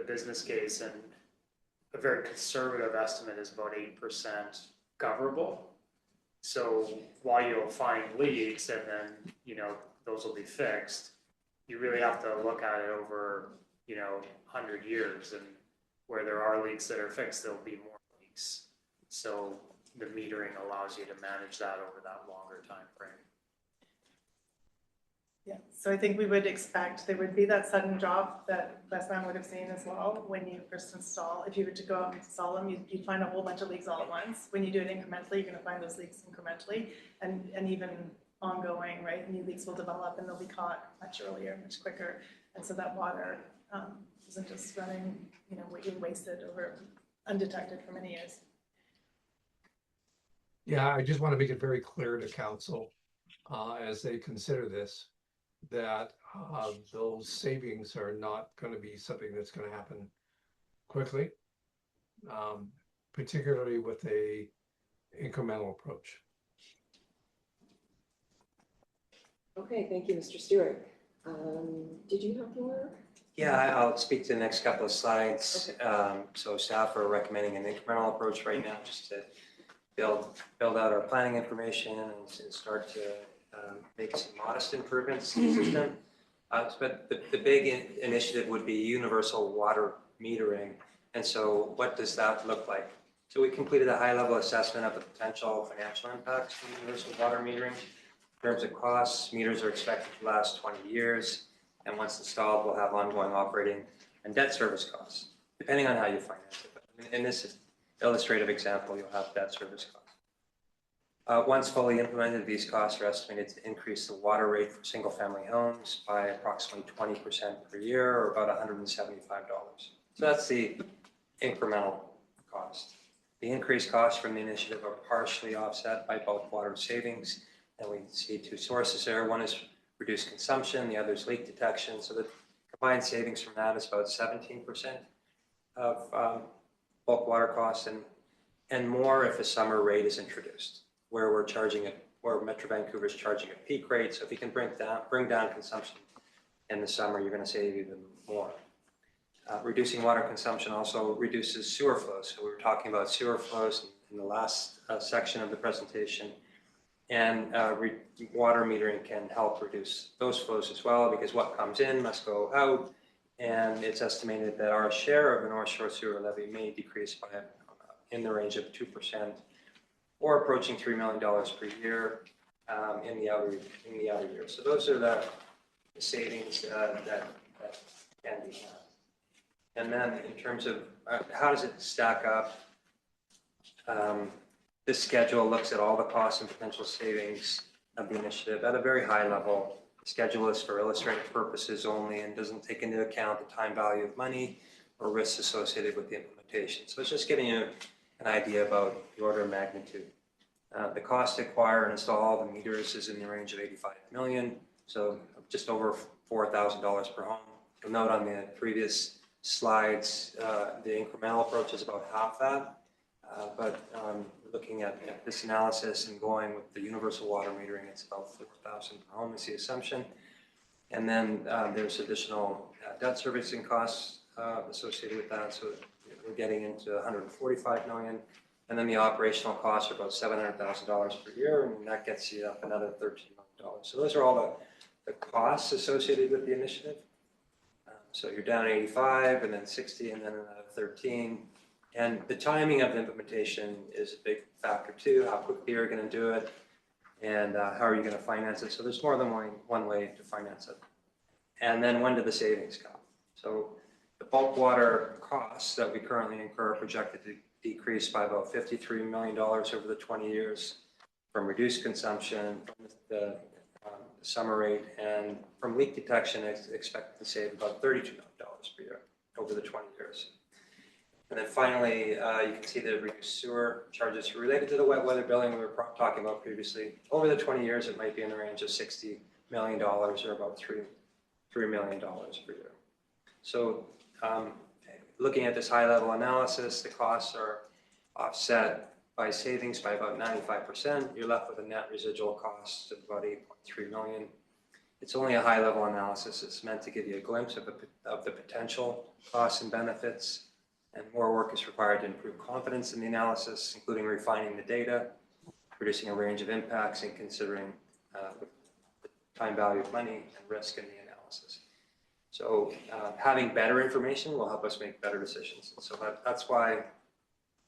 business case, and a very conservative estimate is about 8% coverable. So while you'll find leaks and then, those will be fixed, you really have to look at it over, 100 years, and where there are leaks that are fixed, there'll be more leaks. So the metering allows you to manage that over that longer time frame. Yeah, so I think we would expect there would be that sudden drop that Westman would have seen as well when you first install. If you were to go out and install them, you'd find a whole bunch of leaks all at once. When you do it incrementally, you're going to find those leaks incrementally and even ongoing, right? New leaks will develop and they'll be caught much earlier, much quicker. And so that water isn't just running, being wasted over undetected for many years. Yeah, I just want to make it very clear to council as they consider this, that those savings are not going to be something that's going to happen quickly, particularly with a incremental approach. Okay, thank you, Mr. Stewart. Did you have more? Yeah, I'll speak to the next couple of slides. Okay. So staff are recommending an incremental approach right now, just to build out our planning information and start to make some modest improvements to the system. But the big initiative would be universal water metering. And so what does that look like? So we completed a high-level assessment of the potential financial impacts from universal water metering. In terms of costs, meters are expected to last 20 years, and once installed, will have ongoing operating and debt service costs, depending on how you finance it. But in this illustrative example, you'll have debt service costs. Once fully implemented, these costs are estimated to increase the water rate for single-family homes by approximately 20% per year, or about $175. So that's the incremental cost. The increased costs from the initiative are partially offset by bulk water savings, and we see two sources there. One is reduced consumption, the other is leak detection. So the combined savings from that is about 17% of bulk water costs, and more if a summer rate is introduced, where we're charging it, where Metro Vancouver is charging a peak rate. So if you can bring down consumption in the summer, you're going to save even more. Reducing water consumption also reduces sewer flows. So we were talking about sewer flows in the last section of the presentation. And water metering can help reduce those flows as well, because what comes in must go out. And it's estimated that our share of the North Shore Sewer Levy may decrease by in the range of 2%, or approaching $3 million per year in the outer years. So those are the savings that can be had. And then in terms of how does it stack up, this schedule looks at all the costs and potential savings of the initiative at a very high level. The schedule is for illustrative purposes only and doesn't take into account the time value of money or risks associated with the implementation. So it's just giving you an idea about the order of magnitude. The cost to acquire and install all the meters is in the range of $85 million, so just over $4,000 per home. You'll note on the previous slides, the incremental approach is about half that. But looking at this analysis and going with the universal water metering, it's about $4,000 per home is the assumption. And then there's additional debt servicing costs associated with that. So we're getting into $145 million. And then the operational costs are about $700,000 per year, and that gets you up another $13 million. So those are all the costs associated with the initiative. So you're down 85, and then 60, and then another 13. And the timing of the implementation is a big factor too. How quickly you're going to do it, and how are you going to finance it? So there's more than one way to finance it. And then when do the savings come? So the bulk water costs that we currently incur are projected to decrease by about $53 million over the 20 years from reduced consumption, from the summer rate, and from leak detection, it's expected to save about $32 million per year over the 20 years. And then finally, you can see the reduced sewer charges related to the wet weather billing we were talking about previously. Over the 20 years, it might be in the range of $60 million, or about $3 million per year. So looking at this high-level analysis, the costs are offset by savings by about 95%. You're left with a net residual cost of about $8.3 million. It's only a high-level analysis. It's meant to give you a glimpse of the potential costs and benefits, and more work is required to improve confidence in the analysis, including refining the data, producing a range of impacts, and considering the time value of money and risk in the analysis. So having better information will help us make better decisions. So that's why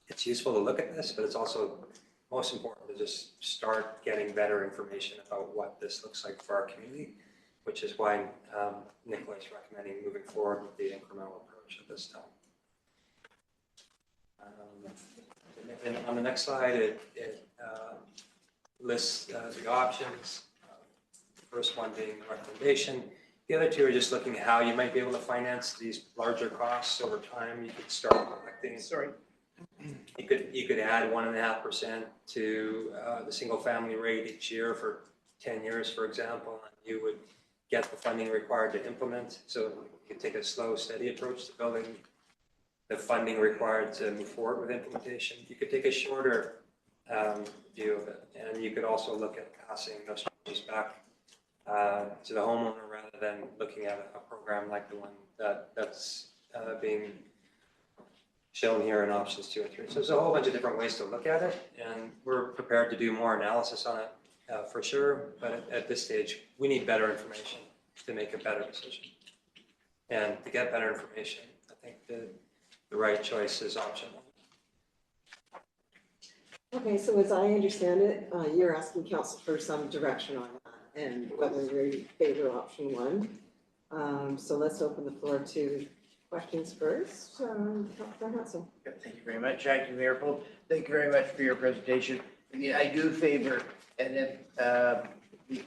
it's useful to look at this, but it's also most important to just start getting better information about what this looks like for our community, which is why Nicola is recommending moving forward with the incremental approach at this time. And on the next slide, it lists the options. The first one being the recommendation. The other two are just looking at how you might be able to finance these larger costs over time. You could start collecting. Sorry. You could add 1.5% to the single family rate each year for 10 years, for example, and you would get the funding required to implement. So you could take a slow, steady approach to building the funding required to move forward with implementation. You could take a shorter view of it, and you could also look at passing those charges back to the homeowner rather than looking at a program like the one that's being shown here in options 2 and 3. So there's a whole bunch of different ways to look at it, and we're prepared to do more analysis on it for sure, but at this stage, we need better information to make a better decision. And to get better information, I think the right choice is option one. Okay, so as I understand it, you're asking council for some direction on that and whether we favor option one. So let's open the floor to questions first. Councilor Hanson. Thank you very much, Acting Mayor Pope. Thank you very much for your presentation. Yeah, I do favor the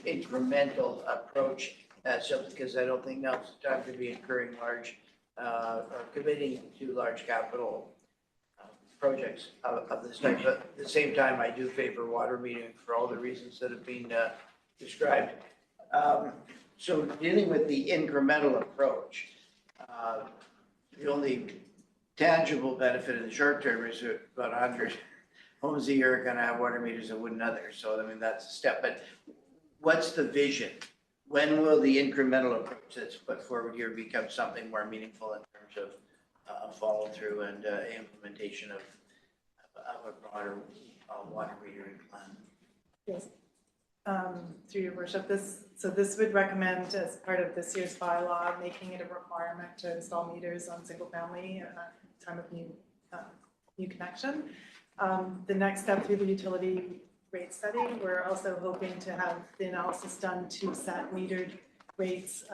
incremental approach, simply because I don't think now's the time to be incurring large or committing to large capital projects of this type. But at the same time, I do favor water metering for all the reasons that have been described. So dealing with the incremental approach, the only tangible benefit in the short term is about 100 homes a year are going to have water meters that wouldn't others. So, I mean, that's a step. But what's the vision? When will the incremental approach that's put forward here become something more meaningful in terms of follow through and implementation of a broader water metering plan? Yes. Through your worship, this would recommend as part of this year's bylaw, making it a requirement to install meters on single family time of new connection. The next step through the utility rate study, we're also hoping to have the analysis done to set metered rates,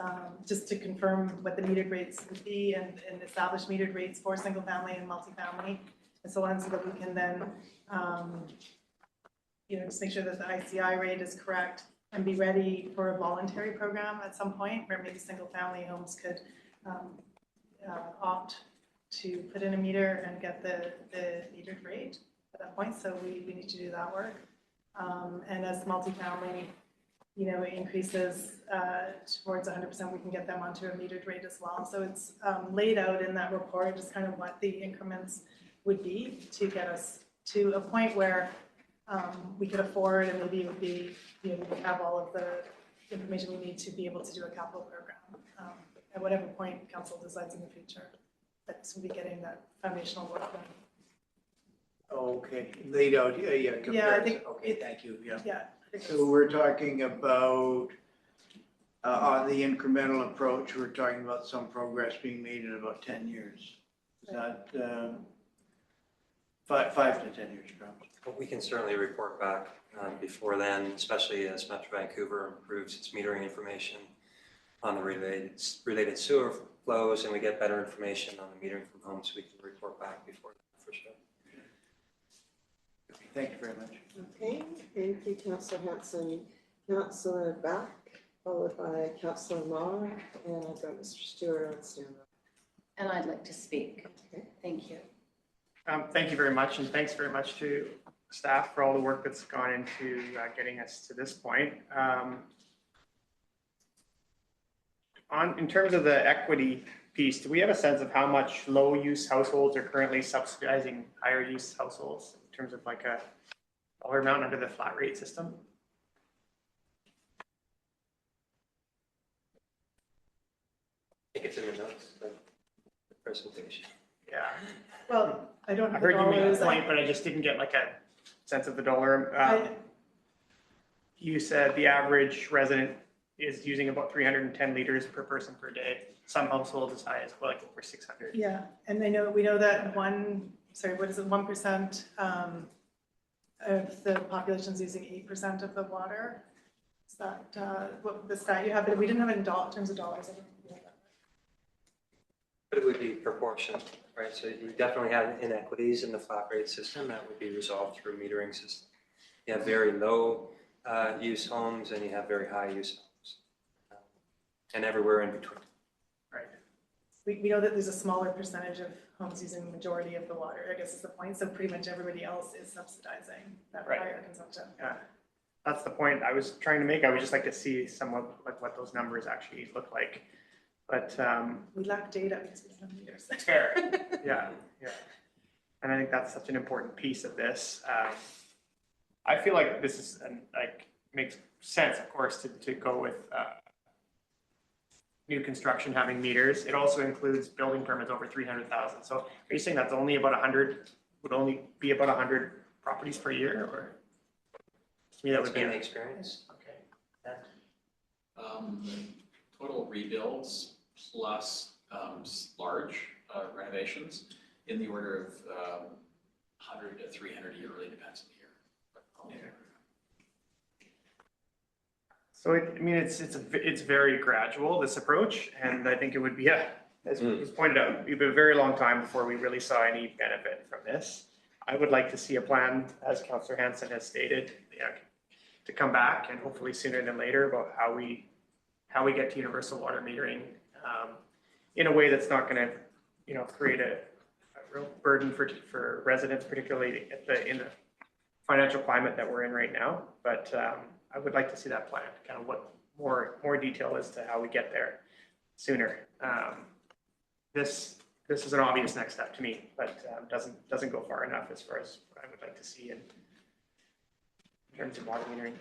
just to confirm what the metered rates would be and establish metered rates for single family and multifamily and so on, so that we can then just make sure that the ICI rate is correct and be ready for a voluntary program at some point where maybe single family homes could opt to put in a meter and get the metered rate at that point. So we need to do that work. And as multifamily, increases towards 100%, we can get them onto a metered rate as well. So it's laid out in that report, just kind of what the increments would be to get us to a point where we could afford, and maybe it would be, we would have all of the information we need to be able to do a capital program at whatever point council decides in the future. But this would be getting that foundational work done. Okay, laid out, yeah, comparison. Yeah, I think okay, thank you, yeah. Yeah. I think So we're talking about, on the incremental approach, we're talking about some progress being made in about 10 years. Is that 5 to 10 years, perhaps? But we can certainly report back before then, especially as Metro Vancouver improves its metering information on the related sewer flows, and we get better information on the metering from homes, we can report back before that for sure. Thank you very much. Okay, thank you, Councilor Hanson. Councilor Back, followed by Councilor Marr, and I've got Mr. Stewart on standby. And I'd like to speak. Okay. Thank you. Thank you very much, and thanks very much to staff for all the work that's gone into getting us to this point. In terms of the equity piece, do we have a sense of how much low-use households are currently subsidizing higher-use households in terms of like a dollar amount under the flat rate system? I think it's in the notes, the presentation. Yeah. Well, I don't I have heard you make dollars. a point, but I just didn't get like a sense of the dollar. You said the average resident is using about 310 liters per person per day. Some households as high as like over 600. Yeah, and we know that 1% of the population is using 8% of the water. Is that what the stat you have? But we didn't have it in terms of dollars. I don't know that. But it would be proportionate, right? So you definitely have inequities in the flat rate system that would be resolved through a metering system. You have very low use homes and you have very high use homes, and everywhere in between. Right. We know that there's a smaller percentage of homes using the majority of the water, I guess is the point. So pretty much everybody else is subsidizing that Right. higher consumption. Yeah, that's the point I was trying to make. I would just like to see somewhat like what those numbers actually look like. But We lack data because we don't have meters. fair, yeah. And I think that's such an important piece of this. I feel like this is makes sense, of course, to go with new construction having meters. It also includes building permits over 300,000. So are you saying that's only about 100? Would only be about 100 properties per year, or? To me, that That's would be been the a, experience. okay. Total rebuilds plus large renovations in the order of 100 to 300 a year, really depends on the year. So I mean, it's very gradual, this approach, and I think it would be, as was pointed out, it'd be a very long time before we really saw any benefit from this. I would like to see a plan, as Councillor Hanson has stated, to come back and hopefully sooner than later about how we get to universal water metering in a way that's not going to, create a real burden for residents, particularly in the financial climate that we're in right now. But I would like to see that plan, kind of what more detail as to how we get there sooner. This is an obvious next step to me, but doesn't go far enough as far as what I would like to see in terms of water metering.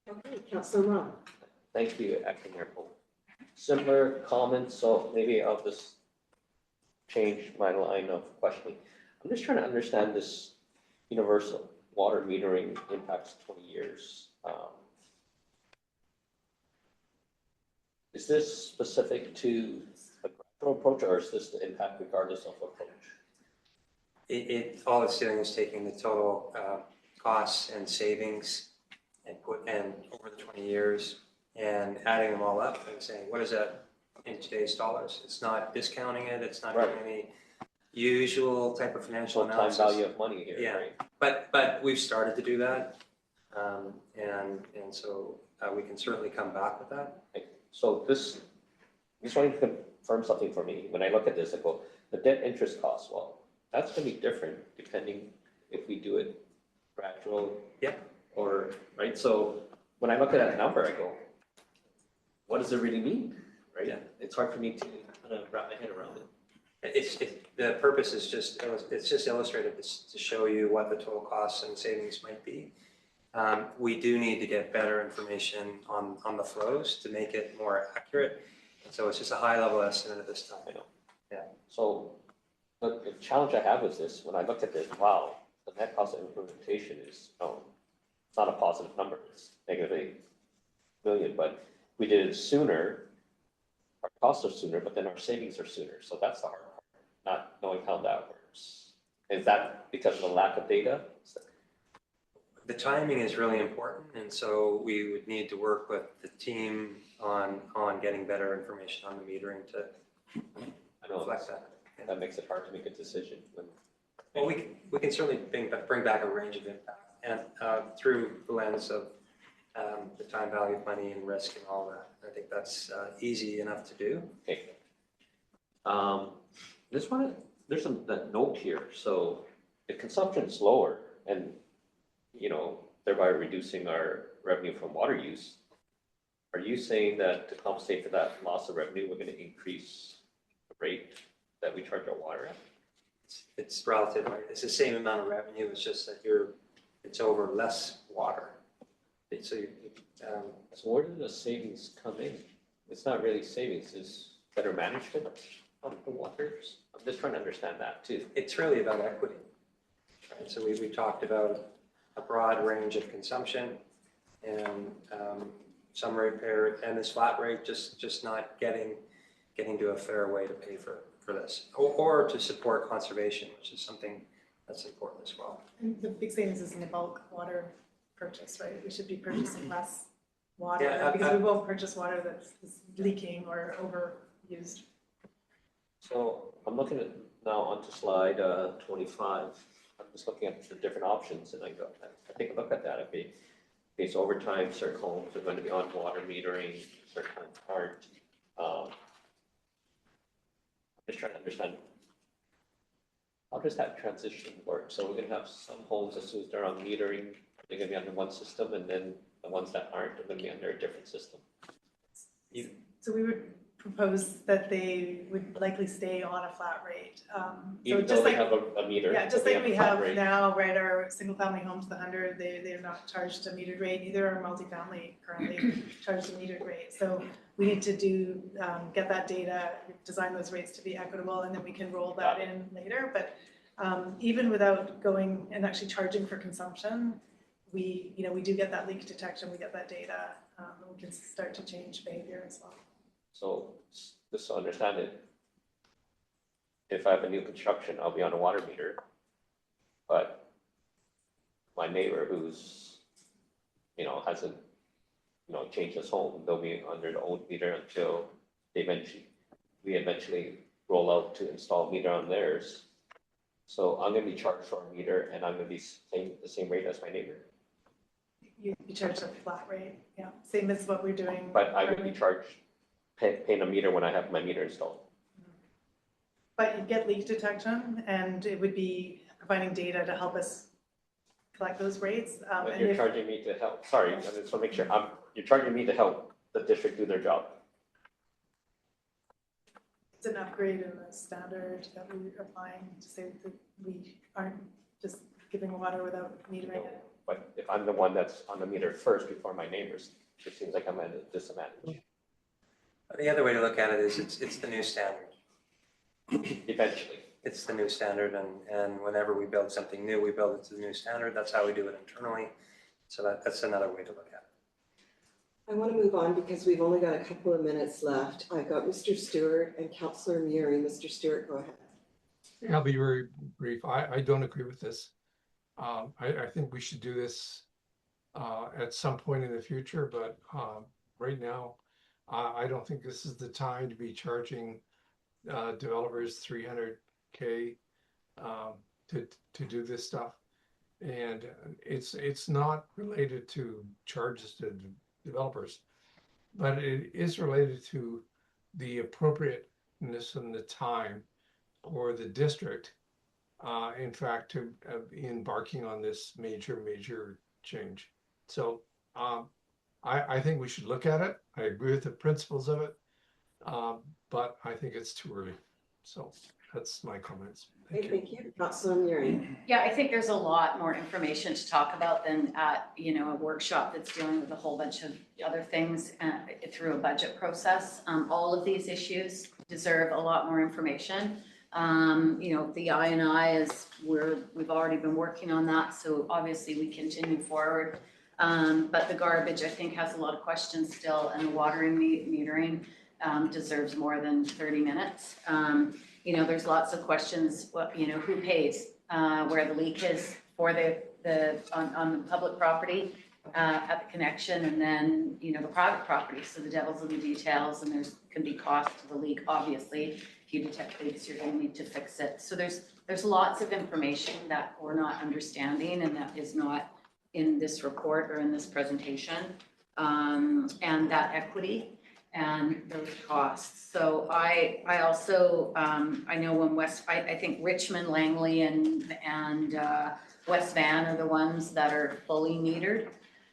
Okay, Councillor Ron. Thank you, Acting Mayor Poole. Similar comments, so maybe I'll just change my line of questioning. I'm just trying to understand this universal water metering impacts 20 years. Is this specific to a gradual approach, or is this the impact regardless of approach? All it's doing is taking the total costs and savings and over the 20 years and adding them all up and saying, what is that in today's dollars? It's not discounting it. It's not doing any usual type of financial analysis. Time value of money here, Yeah. right? But we've started to do that. And so we can certainly come back with that. So just wanting to confirm something for me. When I look at this, I go, the debt interest cost, well, that's going to be different depending if we do it gradual. Yeah. Or, right? So when I look at that number, I go, what does it really mean? Right? Yeah. It's hard for me to kind of wrap my head around it. The purpose is it's just illustrative to show you what the total costs and savings might be. We do need to get better information on the flows to make it more accurate. And so it's just a high level estimate at this time. I know. Yeah. So the challenge I have with this, when I look at this, wow, the net cost of implementation is, it's not a positive number. It's -8 million, but we did it sooner. Our costs are sooner, but then our savings are sooner. So that's the hard part, not knowing how that works. Is that because of the lack of data? The timing is really important, and so we would need to work with the team on getting better information on the metering to reflect that. That makes it hard to make a decision. Well, we can certainly bring back a range of impact, and through the lens of the time value of money and risk and all that. I think that's easy enough to do. Okay. There's that note here. So if consumption is lower and, thereby reducing our revenue from water use, are you saying that to compensate for that loss of revenue, we're going to increase the rate that we charge our water at? It's relative, right? It's the same amount of revenue. It's just that it's over less water. So where do the savings come in? It's not really savings, it's better management of the waters. I'm just trying to understand that too. It's really about equity. Right? So we talked about a broad range of consumption and some repair and this flat rate just not getting to a fair way to pay for this or to support conservation, which is something that's important as well. And the big savings is in the bulk water purchase, right? We should be purchasing less water because we won't purchase water that's leaking or overused. So I'm looking at now onto slide 25. I'm just looking at the different options and I take a look at that. Okay, so over time, certain homes are going to be on water metering, certain homes aren't. I'm just trying to understand how does that transition work? So we're going to have some homes as soon as they're on metering, they're going to be under one system, and then the ones that aren't are going to be under a different system. So we would propose that they would likely stay on a flat rate. Even though they have a meter. Yeah, just like we a flat have rate. now, right, our single family homes, the 100, they're not charged a metered rate, neither are multifamily currently charged a metered rate. So we need to get that data, design those rates to be equitable, and then we can roll that in later. But even without going and actually charging for consumption, we do get that leak detection, we get that data, and we can start to change behavior as well. So just to understand it, if I have a new construction, I'll be on a water meter. But my neighbor who's, hasn't, changed his home, they'll be under the old meter until we eventually roll out to install a meter on theirs. So I'm gonna be charged for a meter and I'm gonna be the same rate as my neighbor. You charge a flat rate, yeah, same as what we're doing. But I would be charged, paying a meter when I have my meter installed. But you get leak detection, and it would be providing data to help us collect those rates. But And you're if charging me to help, sorry, I just wanna make sure, you're charging me to help the district do their job. it's an upgrade in the standard that we're applying to say that we aren't just giving water without metering it. But if I'm the one that's on the meter first before my neighbors, it seems like I'm at a disadvantage. The other way to look at it is it's the new standard. Eventually. It's the new standard, and whenever we build something new, we build it to the new standard. That's how we do it internally. So that's another way to look at it. I want to move on because we've only got a couple of minutes left. I've got Mr. Stewart and Councillor Muri. Mr. Stewart, go ahead. Yeah, I'll be very brief. I don't agree with this. I think we should do this at some point in the future, but right now, I don't think this is the time to be charging developers $300K to do this stuff. And it's not related to charges to developers, but it is related to the appropriateness and the time for the district, in fact, to embarking on this major change. So I think we should look at it. I agree with the principles of it, but I think it's too early. So that's my comments. Okay, thank you. Councillor Muri. Yeah, I think there's a lot more information to talk about than at, a workshop that's dealing with a whole bunch of other things through a budget process. All of these issues deserve a lot more information. The I&I is we've already been working on that, so obviously we continue forward. But the garbage, I think, has a lot of questions still, and the watering metering deserves more than 30 minutes. There's lots of questions, who pays, where the leak is for on the public property at the connection, and then, the private property. So the devil's in the details, and there's can be cost to the leak, obviously. If you detect leaks, you're gonna need to fix it. So there's lots of information that we're not understanding, and that is not in this report or in this presentation, and that equity and those costs. So I also, I know when I think Richmond, Langley, and West Van are the ones that are fully metered.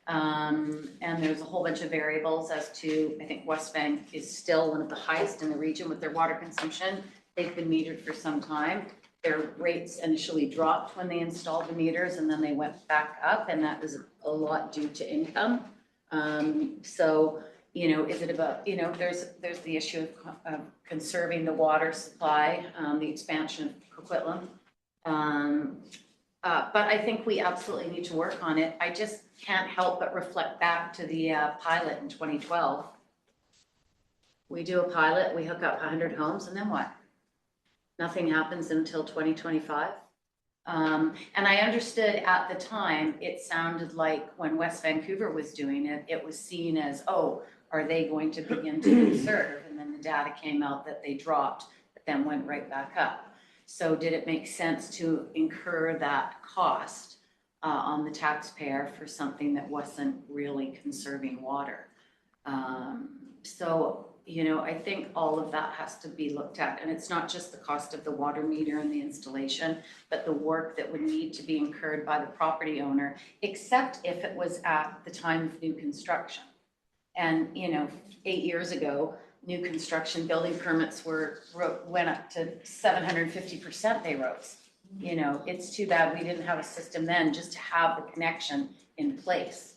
And there's a whole bunch of variables as to, I think West Van is still one of the highest in the region with their water consumption. They've been metered for some time. Their rates initially dropped when they installed the meters, and then they went back up, and that was a lot due to income. Is it about, there's the issue of conserving the water supply, the expansion of Coquitlam. But I think we absolutely need to work on it. I just can't help but reflect back to the pilot in 2012. We do a pilot, we hook up 100 homes, and then what? Nothing happens until 2025. And I understood at the time, it sounded like when West Vancouver was doing it, it was seen as, oh, are they going to begin to conserve? And then the data came out that they dropped, but then went right back up. So did it make sense to incur that cost on the taxpayer for something that wasn't really conserving water? I think all of that has to be looked at. And it's not just the cost of the water meter and the installation, but the work that would need to be incurred by the property owner, except if it was at the time of new construction. And, 8 years ago, new construction building permits went up to 750% they rose. It's too bad we didn't have a system then just to have the connection in place.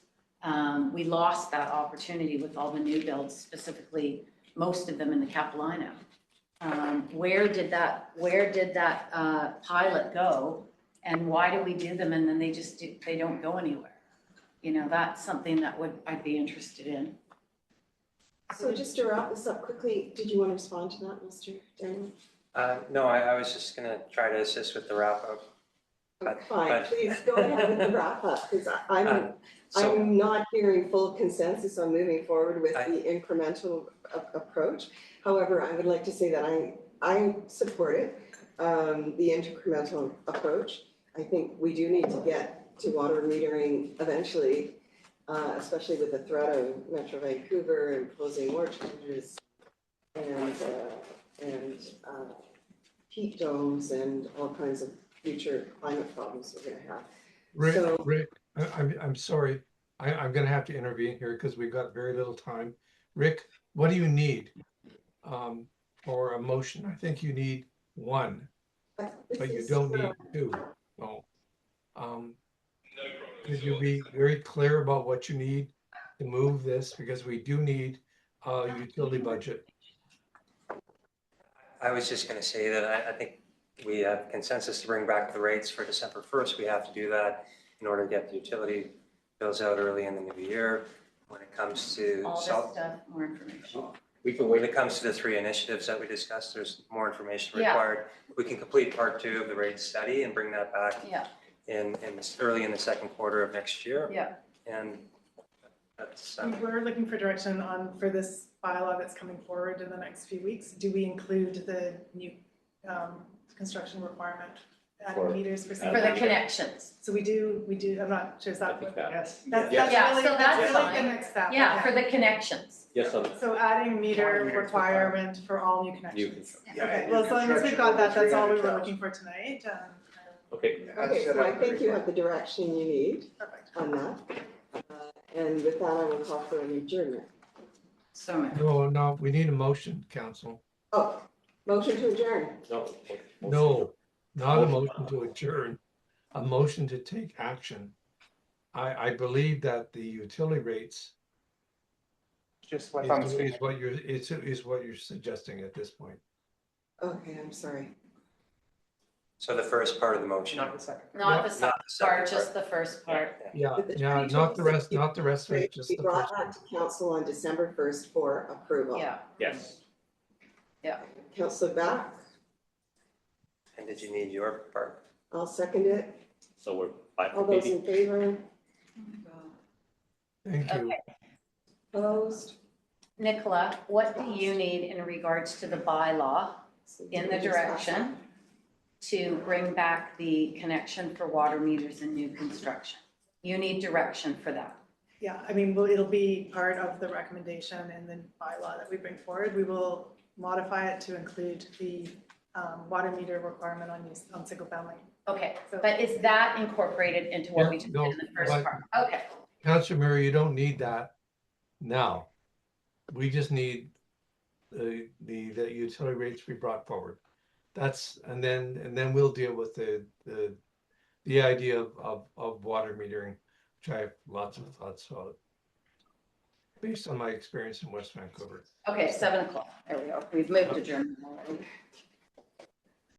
We lost that opportunity with all the new builds, specifically most of them in the Capilano. Where did that pilot go, and why do we do them and then they don't go anywhere? you know, that's something that I'd be interested in. So just to wrap this up quickly, did you want to respond to that, Mr. Daniel? No, I was just gonna try to assist with the wrap up. Fine, please go ahead with the wrap up, because I'm not hearing full consensus on moving forward with the incremental approach. However, I would like to say that I support it, the incremental approach. I think we do need to get to water metering eventually, especially with the threat of Metro Vancouver imposing more changes and heat domes and all kinds of future climate problems we're gonna have. So- Rick, I'm sorry, I'm gonna have to intervene here because we've got very little time. Rick, what do you need for a motion? I think you need one, but you don't need two. No. Could you be very clear about what you need to move this? Because we do need a utility budget. I was just gonna say that I think we have consensus to bring back the rates for December 1st. We have to do that in order to get the utility bills out early in the new year. When it comes to All this stuff, more information. when it comes to the 3 initiatives that we discussed, there's more information Yeah. required. We can complete part 2 of the rate study and bring that back Yeah, early in the second quarter of next year. yeah. And that's, We're looking for direction for this bylaw that's coming forward in the next few weeks. Do we include the new construction requirement, adding For- meters for For single the family? connections. So we do, I'm not sure, is I that think what? that, Yes. That's Yeah, really, so that's that's really fine. the next step. Yeah, okay. for the connections. yes, So adding meter Water meters requirement for all new new connections. construction. Yeah, Okay, and well, new as long as we've construction got that, over that's all we were 300,000. looking for tonight. Okay, Okay, so I think you have the direction you need Perfect. on that. And with that, I will call for an adjournment. So moved. No, we need a motion, council. Oh, motion to adjourn. no. No, not a motion to adjourn, a motion to take action. I believe that the utility rates Just what's on the screen. is what you're suggesting at this point. Okay, I'm sorry. so the first part of the motion. Not the second. Not the Not second the second part, just the first part. Yeah, But the yeah, not the rest, 2026 not the rest of it, just We the brought first that one. to council on December 1st for approval. Yeah, Yes, Councillor Back, And did you need your part? I'll second it. so we're All those bifurcating. in favor? Thank you. okay. Opposed? Nicola, what do you need in regards to the bylaw in the direction to bring back the connection for water meters in new construction? You need direction for that. Yeah, I mean, well, it'll be part of the recommendation in the bylaw that we bring forward. We will modify it to include the water meter requirement on single family. Okay, So- but is that incorporated into what we Yeah, just no, did in the first but- part? Okay, Councilor Murray, you don't need that now. We just need the utility rates we brought forward. And then we'll deal with the idea of water metering, which I have lots of thoughts about. Based on my experience in West Vancouver. okay, 7 o'clock, there we go. We've moved to German already.